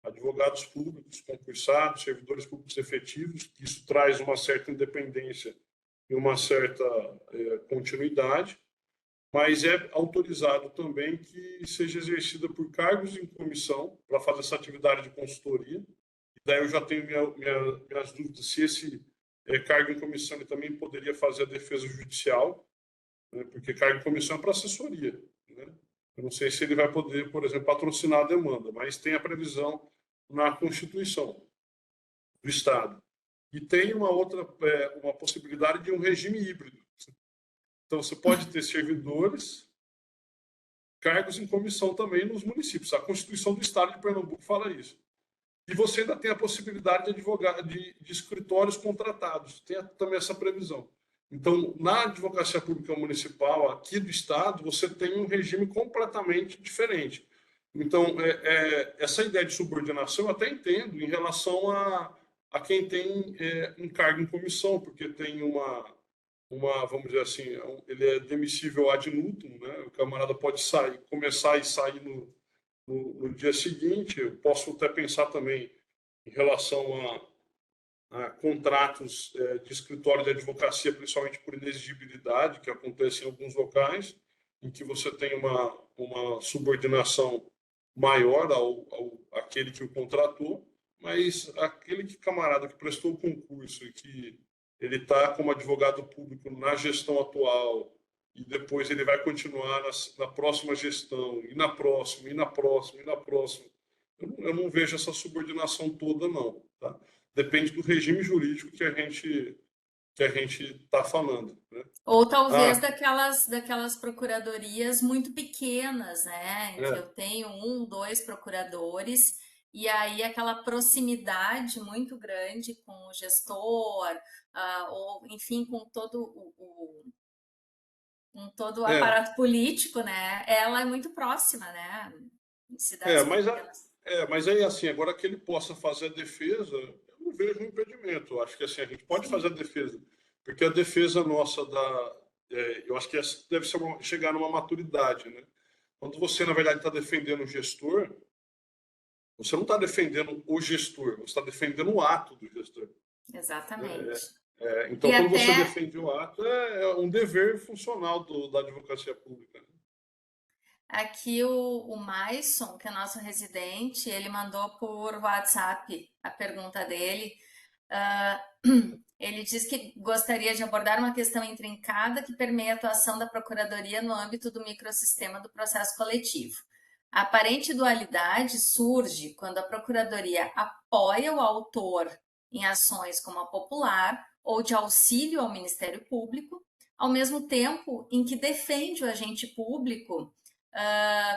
advogados públicos concursados, servidores públicos efetivos, que isso traz uma certa independência e uma certa continuidade, mas é autorizado também que seja exercida por cargos em comissão para fazer essa atividade de consultoria. E daí eu já tenho minhas dúvidas se esse cargo em comissão ele também poderia fazer a defesa judicial, né, porque cargo em comissão é para assessoria, né? Eu não sei se ele vai poder, por exemplo, patrocinar a demanda, mas tem a previsão na Constituição do Estado. E tem uma possibilidade de um regime híbrido. Então, você pode ter servidores, cargos em comissão também nos municípios. A Constituição do Estado de Pernambuco fala isso. E você ainda tem a possibilidade de escritórios contratados. Tem também essa previsão. Então, na advocacia pública municipal aqui do Estado, você tem um regime completamente diferente. Então, essa ideia de subordinação eu até entendo em relação a quem tem um cargo em comissão, porque tem vamos dizer assim, ele é demissível ad nutum, né? O camarada pode começar e sair no dia seguinte. Eu posso até pensar também em relação a contratos de escritório de advocacia, principalmente por inexigibilidade, que acontece em alguns locais, em que você tem uma subordinação maior àquele que o contratou, mas aquele camarada que prestou o concurso e que ele está como advogado público na gestão atual e depois ele vai continuar na próxima gestão, e na próxima, e na próxima, e na próxima. Eu não vejo essa subordinação toda, não. Tá? Depende do regime jurídico que a gente está falando, né? Ou talvez daquelas procuradorias muito pequenas, né? Em que eu tenho 1, 2 procuradores, e aí aquela proximidade muito grande com o gestor, ou enfim, com todo o aparato político, né? Ela é muito próxima, né? Em cidades pequenas. Mas aí, assim, agora que ele possa fazer a defesa, eu não vejo um impedimento. Eu acho que assim, a gente pode fazer a defesa, porque a defesa nossa eu acho que deve chegar numa maturidade, né? Quando você, na verdade, está defendendo o gestor, você não está defendendo o gestor, você está defendendo o ato do gestor. Exatamente. Então, quando você defende o ato, é um dever funcional da advocacia pública. Aqui o Maison, que é nosso residente, ele mandou por WhatsApp a pergunta dele. Ele diz que gostaria de abordar uma questão intrincada que permeia a atuação da Procuradoria no âmbito do microsistema do processo coletivo. A aparente dualidade surge quando a Procuradoria apoia o autor em ações como a popular ou de auxílio ao Ministério Público, ao mesmo tempo em que defende o agente público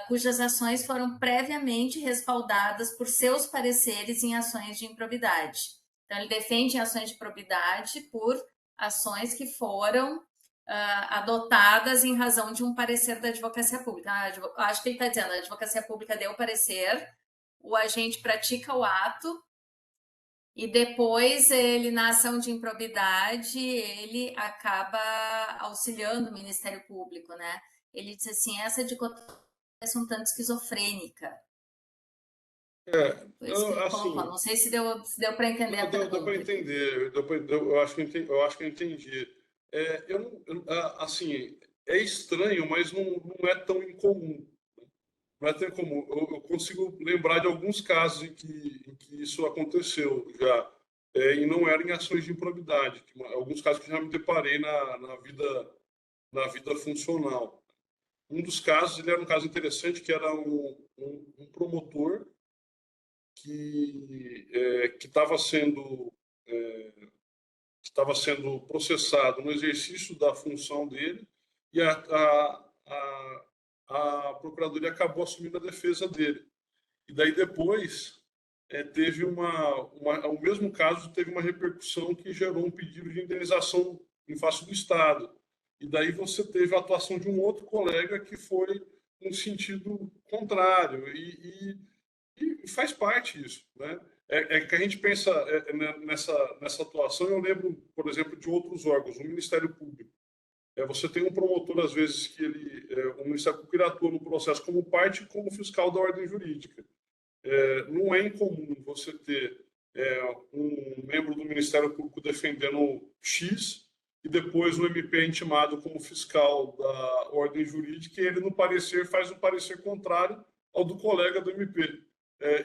cujas ações foram previamente respaldadas por seus pareceres em ações de improbidade. Então, ele defende ações de probidade por ações que foram adotadas em razão de um parecer da advocacia pública. Acho que ele está dizendo, a advocacia pública deu parecer, o agente pratica o ato E depois ele, na ação de improbidade, ele acaba auxiliando o Ministério Público, né? Ele diz assim, essa dicotomia é um tanto esquizofrênica. Foi isso que ele colocou. Assim, Não sei se deu para entender a deu para pergunta aqui. entender, eu acho que eu acho que eu entendi. Assim, é estranho, mas não é tão incomum. Não é tão incomum. Eu consigo lembrar de alguns casos em que isso aconteceu já, e não eram em ações de improbidade. Alguns casos que já me deparei na vida funcional. Um dos casos, ele era um caso interessante, que era um promotor que estava sendo processado no exercício da função dele, e a Procuradoria acabou assumindo a defesa dele. E daí depois teve o mesmo caso teve uma repercussão que gerou um pedido de indenização em face do Estado. E daí você teve a atuação de um outro colega que foi no sentido contrário. E faz parte isso, né? Que a gente pensa nessa atuação. Eu lembro, por exemplo, de outros órgãos, o Ministério Público. Você tem um promotor, às vezes, que o Ministério Público atua no processo como parte e como fiscal da ordem jurídica. Não é incomum você ter um membro do Ministério Público defendendo X e depois o MP é intimado como fiscal da ordem jurídica e ele, no parecer, faz um parecer contrário ao do colega do MP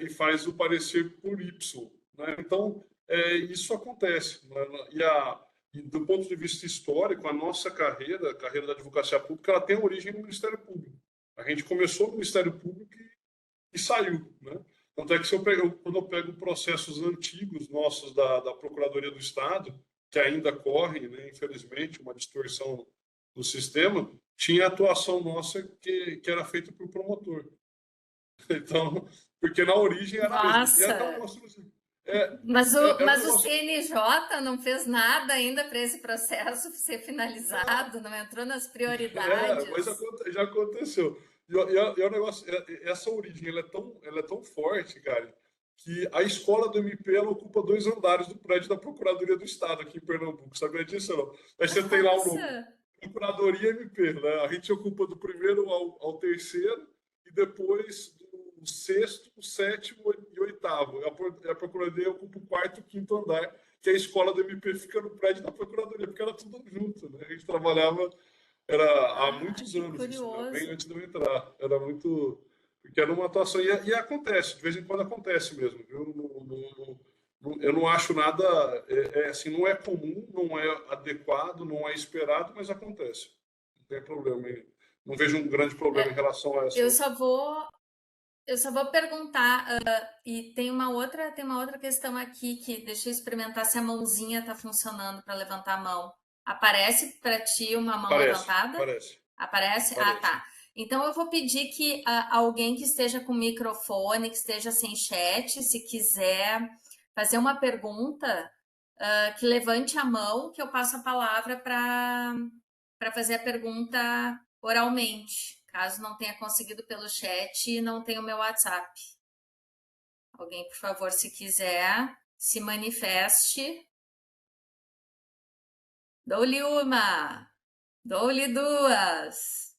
e faz o parecer por Y. Né? Então, isso acontece. Né? E do ponto de vista histórico, a nossa carreira, a carreira da advocacia pública, ela tem origem no Ministério Público. A gente começou no Ministério Público e saiu. Né? Tanto é que quando eu pego processos antigos nossos da Procuradoria do Estado, que ainda correm, né, infelizmente, uma distorção do sistema, tinha atuação nossa que era feita por promotor. Então, porque na origem era mesmo. E até Nossa! Mas um mas o negócio. CNJ não fez nada ainda para esse processo ser finalizado, não entrou nas Mas prioridades. já aconteceu. O negócio, essa origem ela é tão forte, cara, que a escola do MP ela ocupa 2 andares do prédio da Procuradoria do Estado aqui em Pernambuco. Sabia disso, não? Aí você tem lá o nome, Nossa! Procuradoria MP, né? A gente ocupa do primeiro ao terceiro e depois do sexto, o sétimo e oitavo. A Procuradoria ocupa o quarto e o quinto andar, que a escola do MP fica no prédio da Procuradoria, porque era tudo junto, né? A gente trabalhava há Ah, muitos que anos isso, né? Bem curioso. antes de eu entrar. Era muito. Porque era uma atuação. E acontece, de vez em quando acontece mesmo. Viu? Eu não acho nada. Assim, não é comum, não é adequado, não é esperado, mas acontece. Não tem problema. Não vejo um grande problema em relação a essa. Eu só vou eu só vou perguntar, e tem uma outra questão aqui que deixa eu experimentar se a mãozinha está funcionando para levantar a mão. Aparece para ti uma mão Parece, levantada? parece, Aparece? Ah, parece. tá. Então eu vou pedir que alguém que esteja com microfone, que esteja sem chat, se quiser fazer uma pergunta, que levante a mão, que eu passo a palavra para fazer a pergunta oralmente. Caso não tenha conseguido pelo chat, não tem o meu WhatsApp. Alguém, por favor, se quiser, se manifeste. Dou-lhe uma, dou-lhe duas.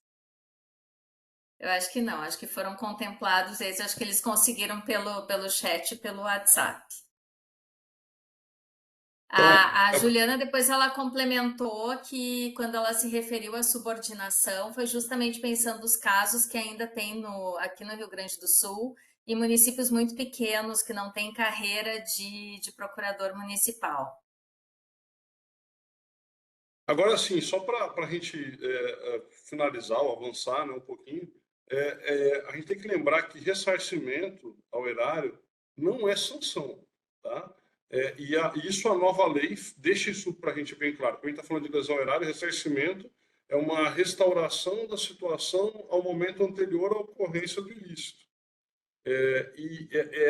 Eu acho que não, acho que foram contemplados eles, acho que eles conseguiram pelo chat e pelo WhatsApp. Então, A Juliana depois ela complementou que quando ela se referiu à subordinação foi justamente pensando nos casos que ainda tem aqui no Rio Grande do Sul e municípios muito pequenos que não têm carreira de procurador municipal. agora sim, só para a gente finalizar ou avançar, né, um pouquinho, a gente tem que lembrar que ressarcimento ao erário não é sanção, tá? Isso a nova lei deixa isso para a gente bem claro. Quando a gente está falando de lesão ao erário, ressarcimento é uma restauração da situação ao momento anterior à ocorrência do ilícito.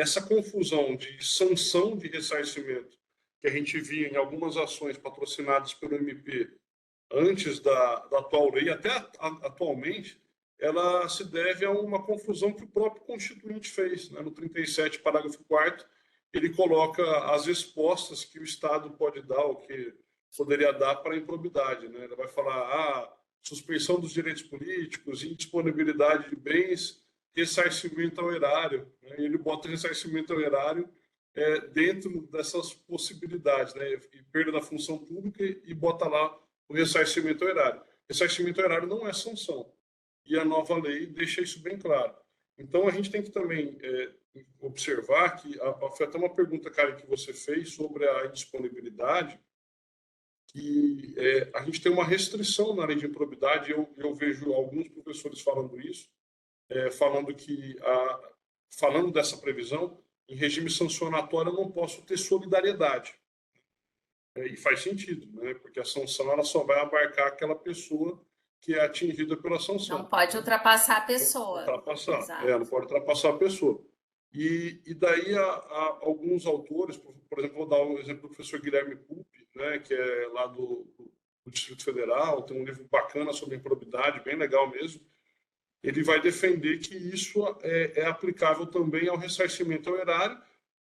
Essa confusão de sanção de ressarcimento que a gente via em algumas ações patrocinadas pelo MP antes da atual lei, até atualmente, ela se deve a uma confusão que o próprio Constituinte fez, né, no 37, parágrafo 4º, ele coloca as respostas que o Estado pode dar, ou que poderia dar para a improbidade, né? Ele vai falar, suspensão dos direitos políticos, indisponibilidade de bens, ressarcimento ao erário, né? E ele bota ressarcimento ao erário dentro dessas possibilidades, né? E perda da função pública e bota lá o ressarcimento ao erário. Ressarcimento ao erário não é sanção, e a nova lei deixa isso bem claro. Então, a gente tem que também observar que, foi até uma pergunta, Karen, que você fez sobre a indisponibilidade, que a gente tem uma restrição na lei de improbidade, eu vejo alguns professores falando isso, falando que, falando dessa previsão, em regime sancionatório eu não posso ter solidariedade. E faz sentido, né? Porque a sanção ela só vai abarcar aquela pessoa que é atingida pela sanção. Não pode ultrapassar a pessoa. Ultrapassar, não pode ultrapassar a pessoa. E daí alguns autores, por exemplo, vou dar um exemplo do professor Guilherme Pupi, né, que é lá do Distrito Federal, tem um livro bacana sobre improbidade, bem legal mesmo. Ele vai defender que isso é aplicável também ao ressarcimento ao erário,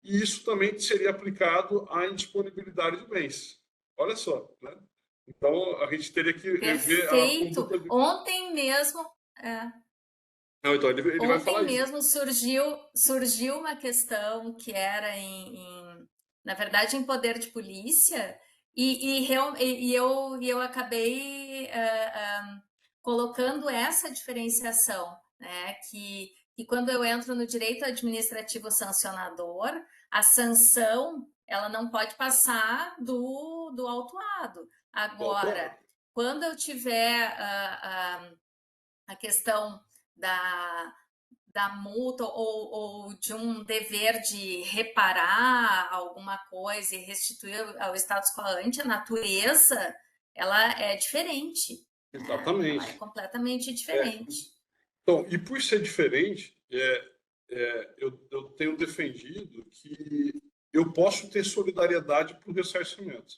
e isso também seria aplicado à indisponibilidade de bens. Olha só, né? Então, a gente teria que rever a conduta de... Ontem mesmo... Não, então ele vai falar Ontem mesmo surgiu uma questão que era na verdade, em poder de polícia, e eu acabei colocando essa diferenciação, né? Que quando eu entro no direito administrativo sancionador, a sanção ela não pode passar do autuado. Agora, quando eu tiver a questão da multa ou de um dever de reparar alguma coisa e restituir ao status quo ante, a natureza ela é diferente. Exatamente. Ela é completamente diferente. Então, e por ser diferente, eu tenho defendido que eu posso ter solidariedade para o ressarcimento,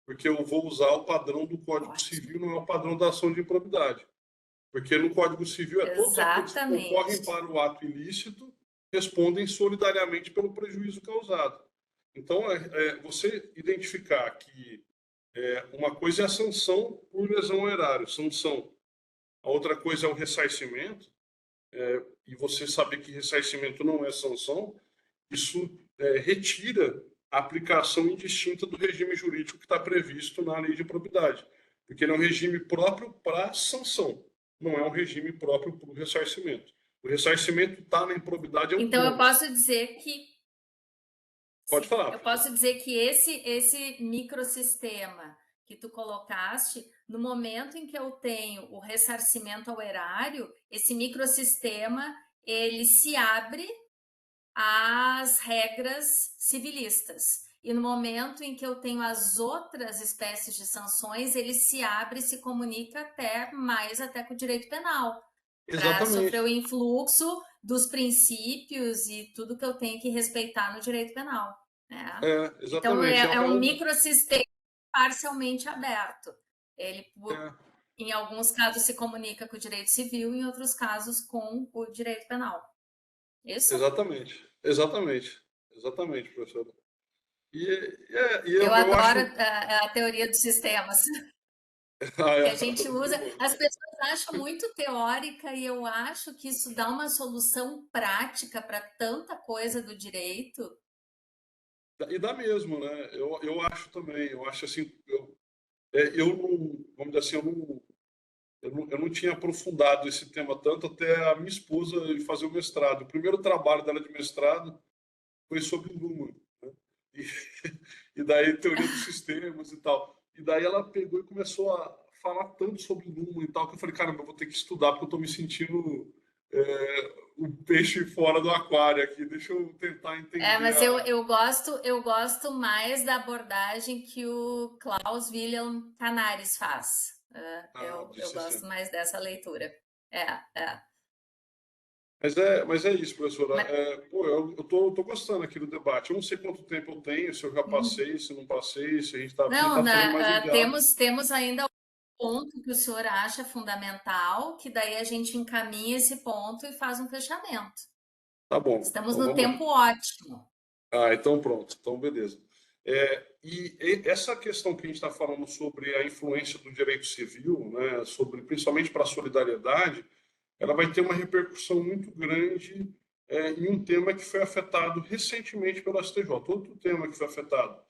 porque eu vou usar o padrão do Código Civil, não é o padrão da ação de improbidade. Porque no Código Civil todos aqueles que concorrem para o ato ilícito respondem solidariamente pelo prejuízo causado. Então, você identificar que uma coisa é a sanção por lesão ao erário, sanção. A outra coisa é o ressarcimento, e você saber que ressarcimento não é sanção, isso retira a aplicação indistinta do regime jurídico que está previsto na lei de improbidade, porque ele é um regime próprio para sanção. Não é um regime próprio para o ressarcimento. O ressarcimento está na improbidade. Então, eu posso dizer que... Pode falar. Eu posso dizer que esse microsistema que tu colocaste, no momento em que eu tenho o ressarcimento ao erário, esse microsistema, ele se abre às regras civilistas. E no momento em que eu tenho as outras espécies de sanções, ele se abre e se comunica até com o direito penal. Para sofrer o influxo dos princípios e tudo que eu tenho que respeitar no direito penal. Né? Então, é um microsistema parcialmente aberto. Ele, em alguns casos, se comunica com o direito civil, em outros casos, com o direito penal. Isso? Exatamente, professora. Eu adoro a teoria dos sistemas. Que a gente usa. As pessoas acham muito teórica e eu acho que isso dá uma solução prática para tanta coisa do direito. E dá mesmo, né? Eu acho também. Eu acho assim, eu não, vamos dizer assim, eu não tinha aprofundado esse tema tanto até a minha esposa fazer o mestrado. O primeiro trabalho dela de mestrado foi sobre Luhmann, né? E daí teoria dos sistemas e tal. E daí ela pegou e começou a falar tanto sobre Luhmann e tal, que eu falei, caramba, eu vou ter que estudar porque eu estou me sentindo um peixe fora do aquário aqui. Deixa eu tentar entender. Mas eu gosto mais da abordagem que o Klaus Wilhelm Canaris faz. Eu gosto mais dessa leitura. Mas é isso, professora. Eu tô gostando aqui do debate. Eu não sei quanto tempo eu tenho, se eu já passei, se não passei, se a gente está fazendo mais temos ainda um ponto que o senhor acha fundamental, que daí a gente encaminha esse ponto e faz um fechamento. Tá bom. Estamos no tempo ótimo. Ah, então pronto, então beleza. E essa questão que a gente está falando sobre a influência do direito civil, né, sobre principalmente para a solidariedade, ela vai ter uma repercussão muito grande em um tema que foi afetado recentemente pelo STJ, outro tema que foi afetado.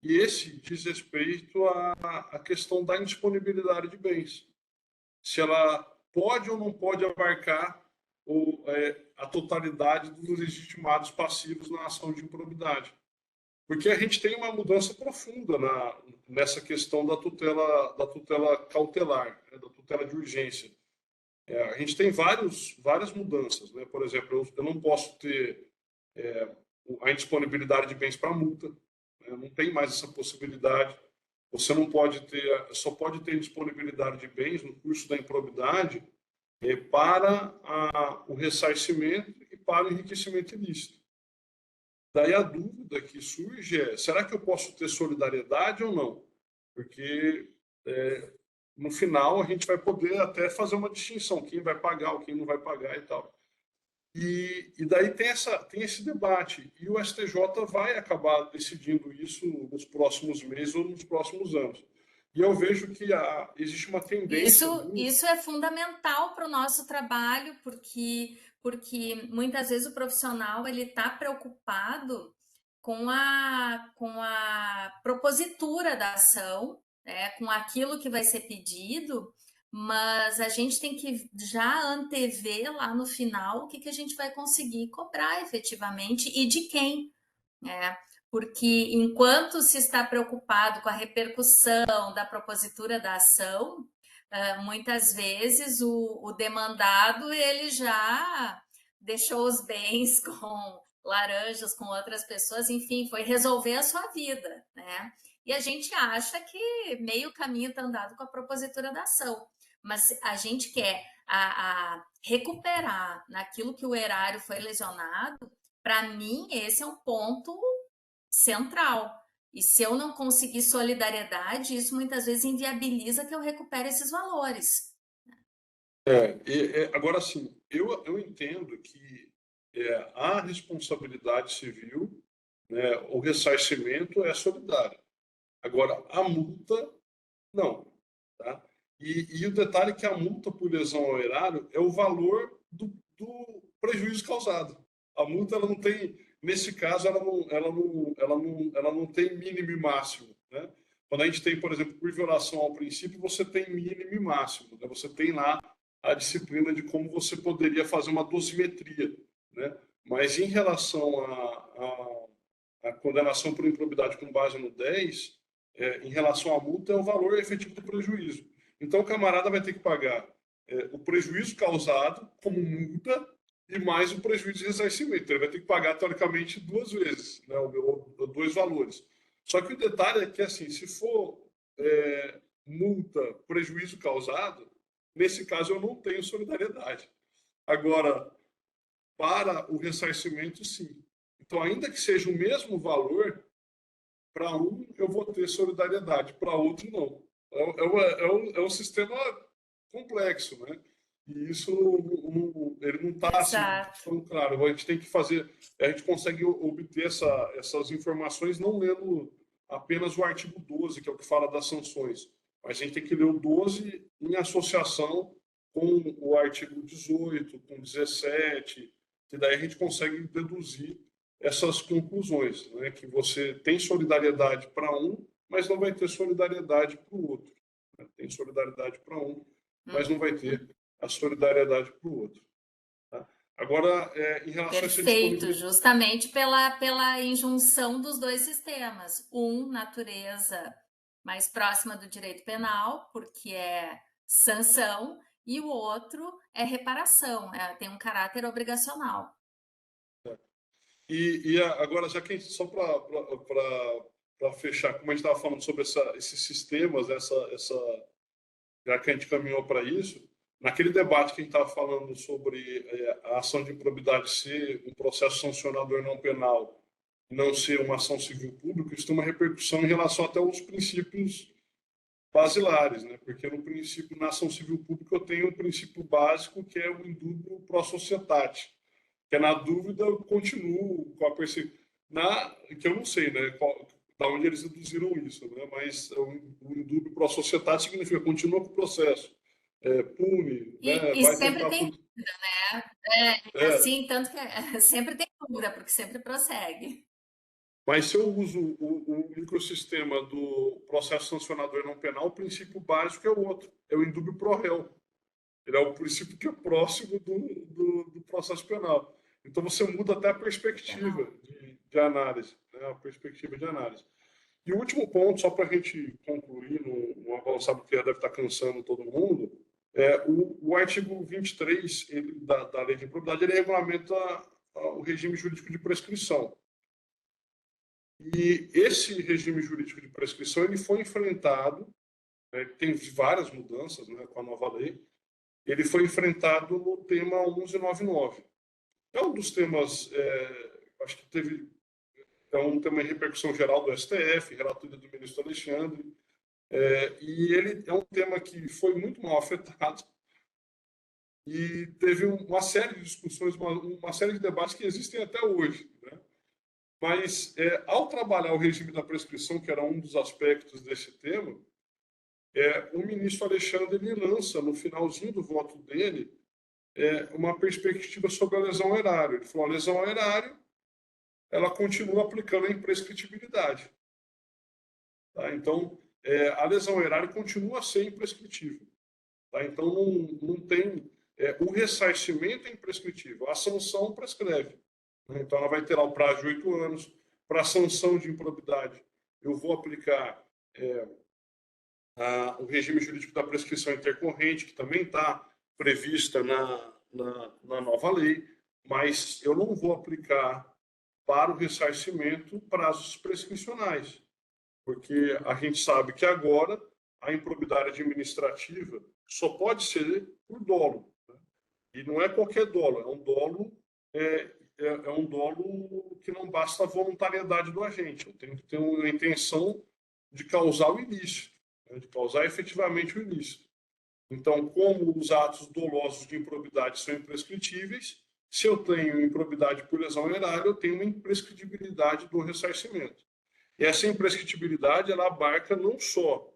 E esse diz respeito à questão da indisponibilidade de bens. Se ela pode ou não pode abarcar a totalidade dos legitimados passivos na ação de improbidade. Porque a gente tem uma mudança profunda nessa questão da tutela cautelar, né, da tutela de urgência. A gente tem várias mudanças. Né? Por exemplo, eu não posso ter a indisponibilidade de bens para multa, né? Não tem mais essa possibilidade. Você não pode ter, só pode ter disponibilidade de bens no curso da improbidade para o ressarcimento e para o enriquecimento ilícito. Daí a dúvida que surge é: será que eu posso ter solidariedade ou não? Porque no final a gente vai poder até fazer uma distinção, quem vai pagar, quem não vai pagar e tal. E daí tem esse debate, e o STJ vai acabar decidindo isso nos próximos meses ou nos próximos anos. E eu vejo que existe uma tendência... Isso é fundamental para o nosso trabalho, porque muitas vezes o profissional ele está preocupado com a propositura da ação, né, com aquilo que vai ser pedido, mas a gente tem que já antever lá no final o que a gente vai conseguir cobrar efetivamente e de quem, né? Porque enquanto se está preocupado com a repercussão da propositura da ação, muitas vezes o demandado ele já deixou os bens com laranjas, com outras pessoas, enfim, foi resolver a sua vida, né? E a gente acha que meio caminho está andado com a propositura da ação, mas a gente quer recuperar naquilo que o erário foi lesionado. Para mim, esse é um ponto central. E se eu não conseguir solidariedade, isso muitas vezes inviabiliza que eu recupere esses valores. Agora, sim, eu entendo que a responsabilidade civil, né, o ressarcimento é solidário. Agora, a multa, não. Tá? E o detalhe é que a multa por lesão ao erário é o valor do prejuízo causado. A multa, ela não tem, nesse caso, ela não tem mínimo e máximo. Né? Quando a gente tem, por exemplo, por violação ao princípio, você tem mínimo e máximo. Né? Você tem lá a disciplina de como você poderia fazer uma dosimetria. Né? Mas em relação à condenação por improbidade com base no 10, em relação à multa, é o valor efetivo do prejuízo. Então, o camarada vai ter que pagar o prejuízo causado como multa e mais o prejuízo de ressarcimento. Ele vai ter que pagar, teoricamente, duas vezes, né, dois valores. Só que o detalhe é que, assim, se for multa, prejuízo causado, nesse caso eu não tenho solidariedade. Agora, para o ressarcimento, sim. Então, ainda que seja o mesmo valor, para um eu vou ter solidariedade, para outro não. É um sistema complexo, né? E isso ele não está assim tão claro. A gente tem que fazer, a gente consegue obter essas informações não lendo apenas o artigo 12, que é o que fala das sanções, mas a gente tem que ler o 12 em associação com o artigo 18, com 17, que daí a gente consegue deduzir essas conclusões, né? Que você tem solidariedade para um, mas não vai ter solidariedade para o outro. Né? Tem solidariedade para um, mas não vai ter a solidariedade para o outro. Tá? Agora, em relação a essa disponibilidade... justamente pela injunção dos dois sistemas. Natureza mais próxima do direito penal, porque é sanção, e o outro é reparação, tem um caráter obrigacional. E agora, já que a gente, só para fechar, como a gente estava falando sobre esses sistemas, já que a gente caminhou para isso, naquele debate que a gente estava falando sobre a ação de improbidade ser um processo sancionador não penal, não ser uma ação civil pública, isso tem uma repercussão em relação até aos princípios basilares, né? Porque no princípio, na ação civil pública, eu tenho um princípio básico que é o indubio pro societate, que é na dúvida eu continuo com a perseguição. que eu não sei, né, da onde eles deduziram isso, né, mas o indúbio pro societate significa continua com o processo, pune, né, E vai sempre tentar tem tudo. dúvida, né? Assim, tanto que sempre tem dúvida, porque sempre prossegue. Mas se eu uso o microsistema do processo sancionador não penal, o princípio básico é o outro, é o indúbio pro réu. Ele é o princípio que é próximo do processo penal. Então você muda até a perspectiva de análise, né? A perspectiva de análise. E o último ponto, só para a gente concluir, não avançar porque já deve estar cansando todo mundo, o artigo 23 da Lei de Improbidade, ele regulamenta o regime jurídico de prescrição. E esse regime jurídico de prescrição ele foi enfrentado, né, tem várias mudanças, né, com a nova lei, ele foi enfrentado no tema 1199. É um dos temas, acho que é um tema em repercussão geral do STF, relatoria do ministro Alexandre, e ele é um tema que foi muito mal afetado e teve uma série de discussões, uma série de debates que existem até hoje, né? Mas, ao trabalhar o regime da prescrição, que era um dos aspectos desse tema, o ministro Alexandre ele lança, no finalzinho do voto dele, uma perspectiva sobre a lesão ao erário. Ele falou: a lesão ao erário ela continua aplicando a imprescritibilidade. Tá? Então, a lesão ao erário continua a ser imprescritível. Tá? Então, não tem... o ressarcimento é imprescritível, a sanção prescreve. Né? Então, ela vai ter lá o prazo de 8 anos. Para a sanção de improbidade, eu vou aplicar o regime jurídico da prescrição intercorrente, que também está prevista na nova lei, mas eu não vou aplicar para o ressarcimento prazos prescricionais, porque a gente sabe que agora a improbidade administrativa só pode ser por dolo, né? E não é qualquer dolo, é um dolo que não basta a voluntariedade do agente, eu tenho que ter uma intenção de causar o ilícito, né? De causar efetivamente o ilícito. Então, como os atos dolosos de improbidade são imprescritíveis, se eu tenho improbidade por lesão ao erário, eu tenho uma imprescritibilidade do ressarcimento. E essa imprescritibilidade ela abarca não só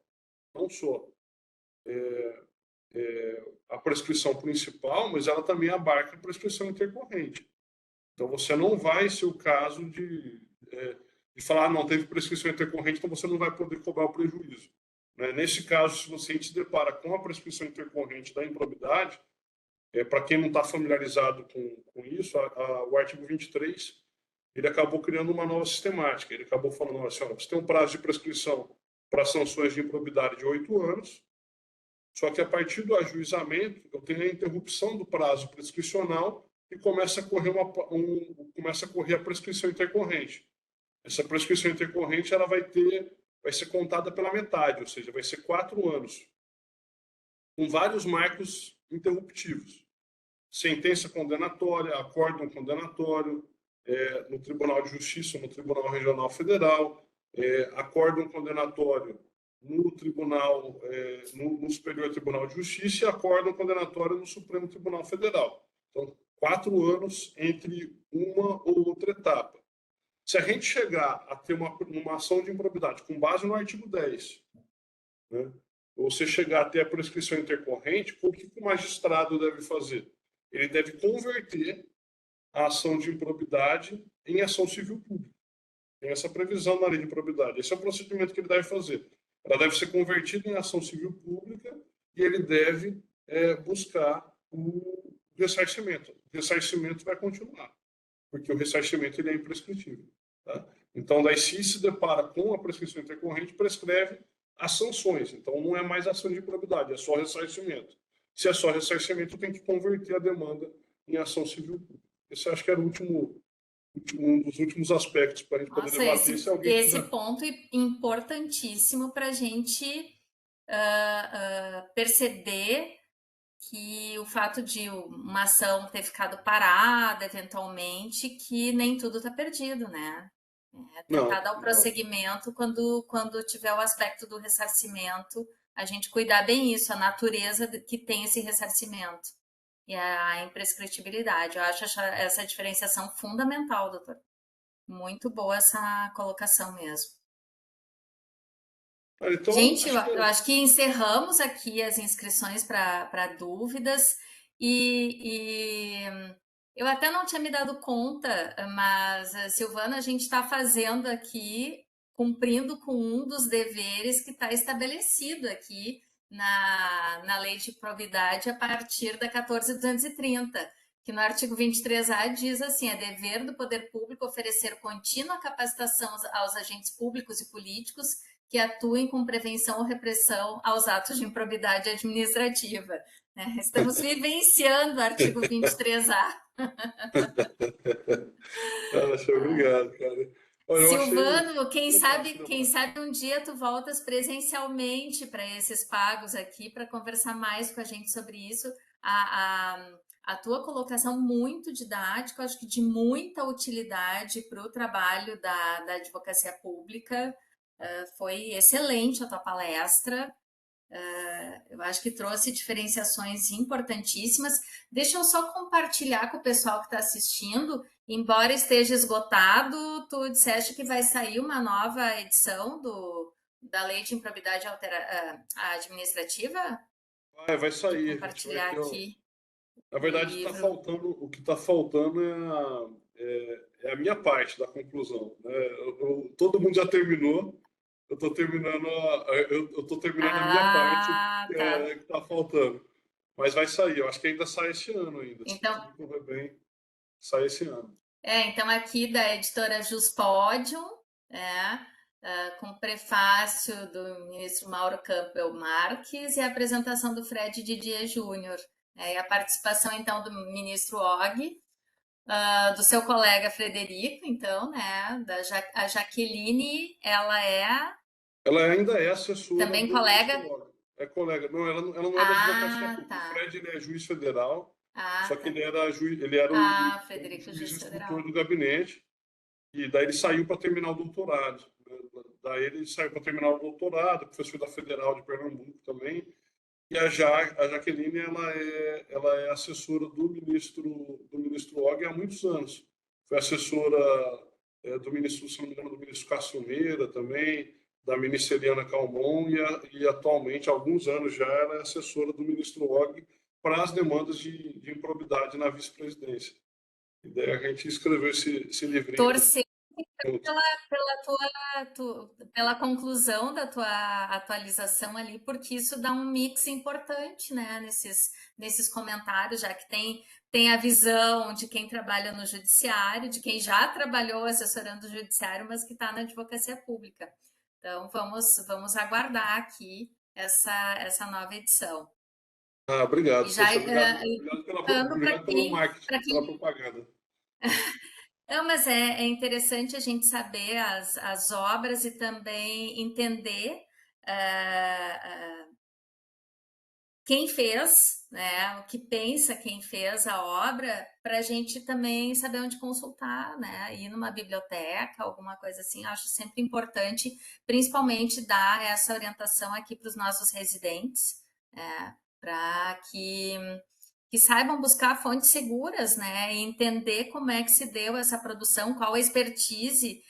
a prescrição principal, mas ela também abarca a prescrição intercorrente. Então, você não vai ser o caso de falar: não, teve prescrição intercorrente, então você não vai poder cobrar o prejuízo. Né? Nesse caso, se você se depara com a prescrição intercorrente da improbidade, para quem não está familiarizado com isso, o artigo 23 ele acabou criando uma nova sistemática. Ele acabou falando assim: olha, você tem um prazo de prescrição para sanções de improbidade de 8 anos, só que a partir do ajuizamento eu tenho a interrupção do prazo prescricional e começa a correr a prescrição intercorrente. Essa prescrição intercorrente ela vai ser contada pela metade, ou seja, vai ser 4 anos, com vários marcos interruptivos. Sentença condenatória, acórdão condenatório, no Tribunal de Justiça, no Tribunal Regional Federal, acórdão condenatório no Tribunal, no Superior Tribunal de Justiça e acórdão condenatório no Supremo Tribunal Federal. Então, 4 anos entre uma ou outra etapa. Se a gente chegar a ter uma ação de improbidade com base no artigo 10, né, ou você chegar a ter a prescrição intercorrente, o que o magistrado deve fazer? Ele deve converter a ação de improbidade em ação civil pública. Tem essa previsão na lei de improbidade. Esse é o procedimento que ele deve fazer. Ela deve ser convertida em ação civil pública e ele deve buscar o ressarcimento. O ressarcimento vai continuar, porque o ressarcimento ele é imprescritível. Tá? Então, daí, se depara com a prescrição intercorrente, prescreve as sanções. Então, não é mais ação de improbidade, é só ressarcimento. Se é só ressarcimento, tem que converter a demanda em ação civil pública. Esse acho que era um dos últimos aspectos para a gente poder debater. Esse ponto é importantíssimo para a gente perceber que o fato de uma ação ter ficado parada eventualmente, que nem tudo está perdido, né? Tentar dar o prosseguimento quando tiver o aspecto do ressarcimento, a gente cuidar bem isso, a natureza que tem esse ressarcimento e a imprescritibilidade. Eu acho essa diferenciação fundamental, doutor. Muito boa essa colocação mesmo. Então, Gente, acho que eu acho que encerramos aqui as inscrições para dúvidas e eu até não tinha me dado conta, mas, Silvana, a gente está fazendo aqui, cumprindo com um dos deveres que está estabelecido aqui na Lei de Probidade a partir da 14.230, que no artigo 23A diz assim: é dever do poder público oferecer contínua capacitação aos agentes públicos e políticos que atuem com prevenção ou repressão aos atos de improbidade administrativa. Estamos vivenciando o artigo 23A. Obrigado, cara. Olha, eu Silvano, quem achei sabe um dia tu voltas presencialmente para esses pagos aqui para conversar mais com a gente sobre isso. A tua colocação muito didática, acho que de muita utilidade para o trabalho da advocacia pública. Foi excelente a tua palestra. Eu acho que trouxe diferenciações importantíssimas. Deixa eu só compartilhar com o pessoal que está assistindo. Embora esteja esgotado, tu disseste que vai sair uma nova edição da Lei de Improbidade Administrativa? vai sair. Vou compartilhar aqui. Na verdade, o que está faltando é a minha parte da conclusão. Né? Todo mundo já terminou. Eu estou terminando a minha parte que está faltando. Mas vai sair. Eu acho que ainda sai esse ano ainda. Então, se correr bem, sai esse ano. Então aqui da editora Juspodium, com prefácio do ministro Mauro Campbell Marques e a apresentação do Fred Didier Júnior. E a participação, então, do ministro Og, do seu colega Frederico, então, né? A Jaqueline, ela ainda é assessora. Também colega? É colega. Não, ela não é da advocacia pública. O Fred, ele é juiz federal, só que ele era o Frederico, juiz instrutor do gabinete, e daí ele saiu para terminar o doutorado. Daí ele saiu para terminar o doutorado, professor da Federal de Pernambuco também. E a Jaqueline, ela é assessora do ministro Og há muitos anos. Foi assessora do ministro, se não me engano, do ministro Cássio Meira também, da ministra Eliana Calmon, e atualmente, há alguns anos já, ela é assessora do ministro Og para as demandas de improbidade na vice-presidência. E daí a gente escreveu esse livrinho. Torcer pela conclusão da tua atualização ali, porque isso dá um mix importante, né, nesses comentários, já que tem a visão de quem trabalha no judiciário, de quem já trabalhou assessorando o judiciário, mas que está na advocacia pública. Então, vamos aguardar aqui essa nova edição. Obrigado. E já, obrigado pelo marketing, pela propaganda. Não, mas é interessante a gente saber as obras e também entender quem fez, né, o que pensa quem fez a obra, para a gente também saber onde consultar, né, ir numa biblioteca, alguma coisa assim. Acho sempre importante, principalmente, dar essa orientação aqui para os nossos residentes, para que saibam buscar fontes seguras, né, e entender como é que se deu essa produção, qual a expertise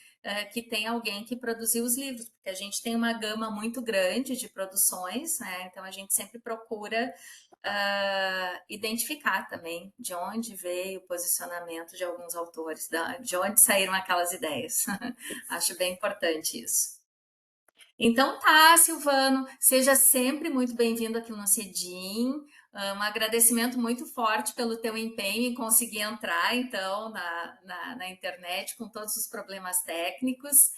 que tem alguém que produziu os livros, porque a gente tem uma gama muito grande de produções, né, então a gente sempre procura identificar também de onde veio o posicionamento de alguns autores, de onde saíram aquelas ideias. Acho bem importante isso. Então tá, Silvano, seja sempre muito bem-vindo aqui no CEDIM. Um agradecimento muito forte pelo teu empenho em conseguir entrar, então, na internet com todos os problemas técnicos.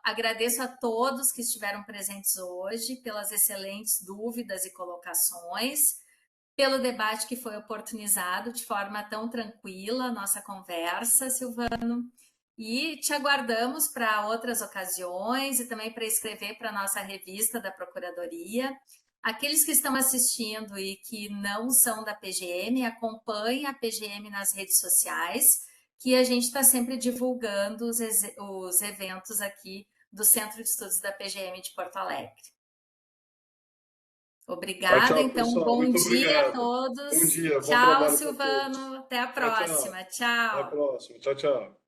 Agradeço a todos que estiveram presentes hoje, pelas excelentes dúvidas e colocações, pelo debate que foi oportunizado de forma tão tranquila, a nossa conversa, Silvano. E te aguardamos para outras ocasiões e também para escrever para a nossa revista da Procuradoria. Aqueles que estão assistindo e que não são da PGM, acompanhem a PGM nas redes sociais, que a gente está sempre divulgando os eventos aqui do Centro de Estudos da PGM de Porto Alegre. Obrigada, tchau, então, pessoal. bom Muito dia obrigado. a todos. Bom dia, bom tchau, trabalho Silvano. Até a próxima. Tchau. Até a próxima. Tchau, tchau.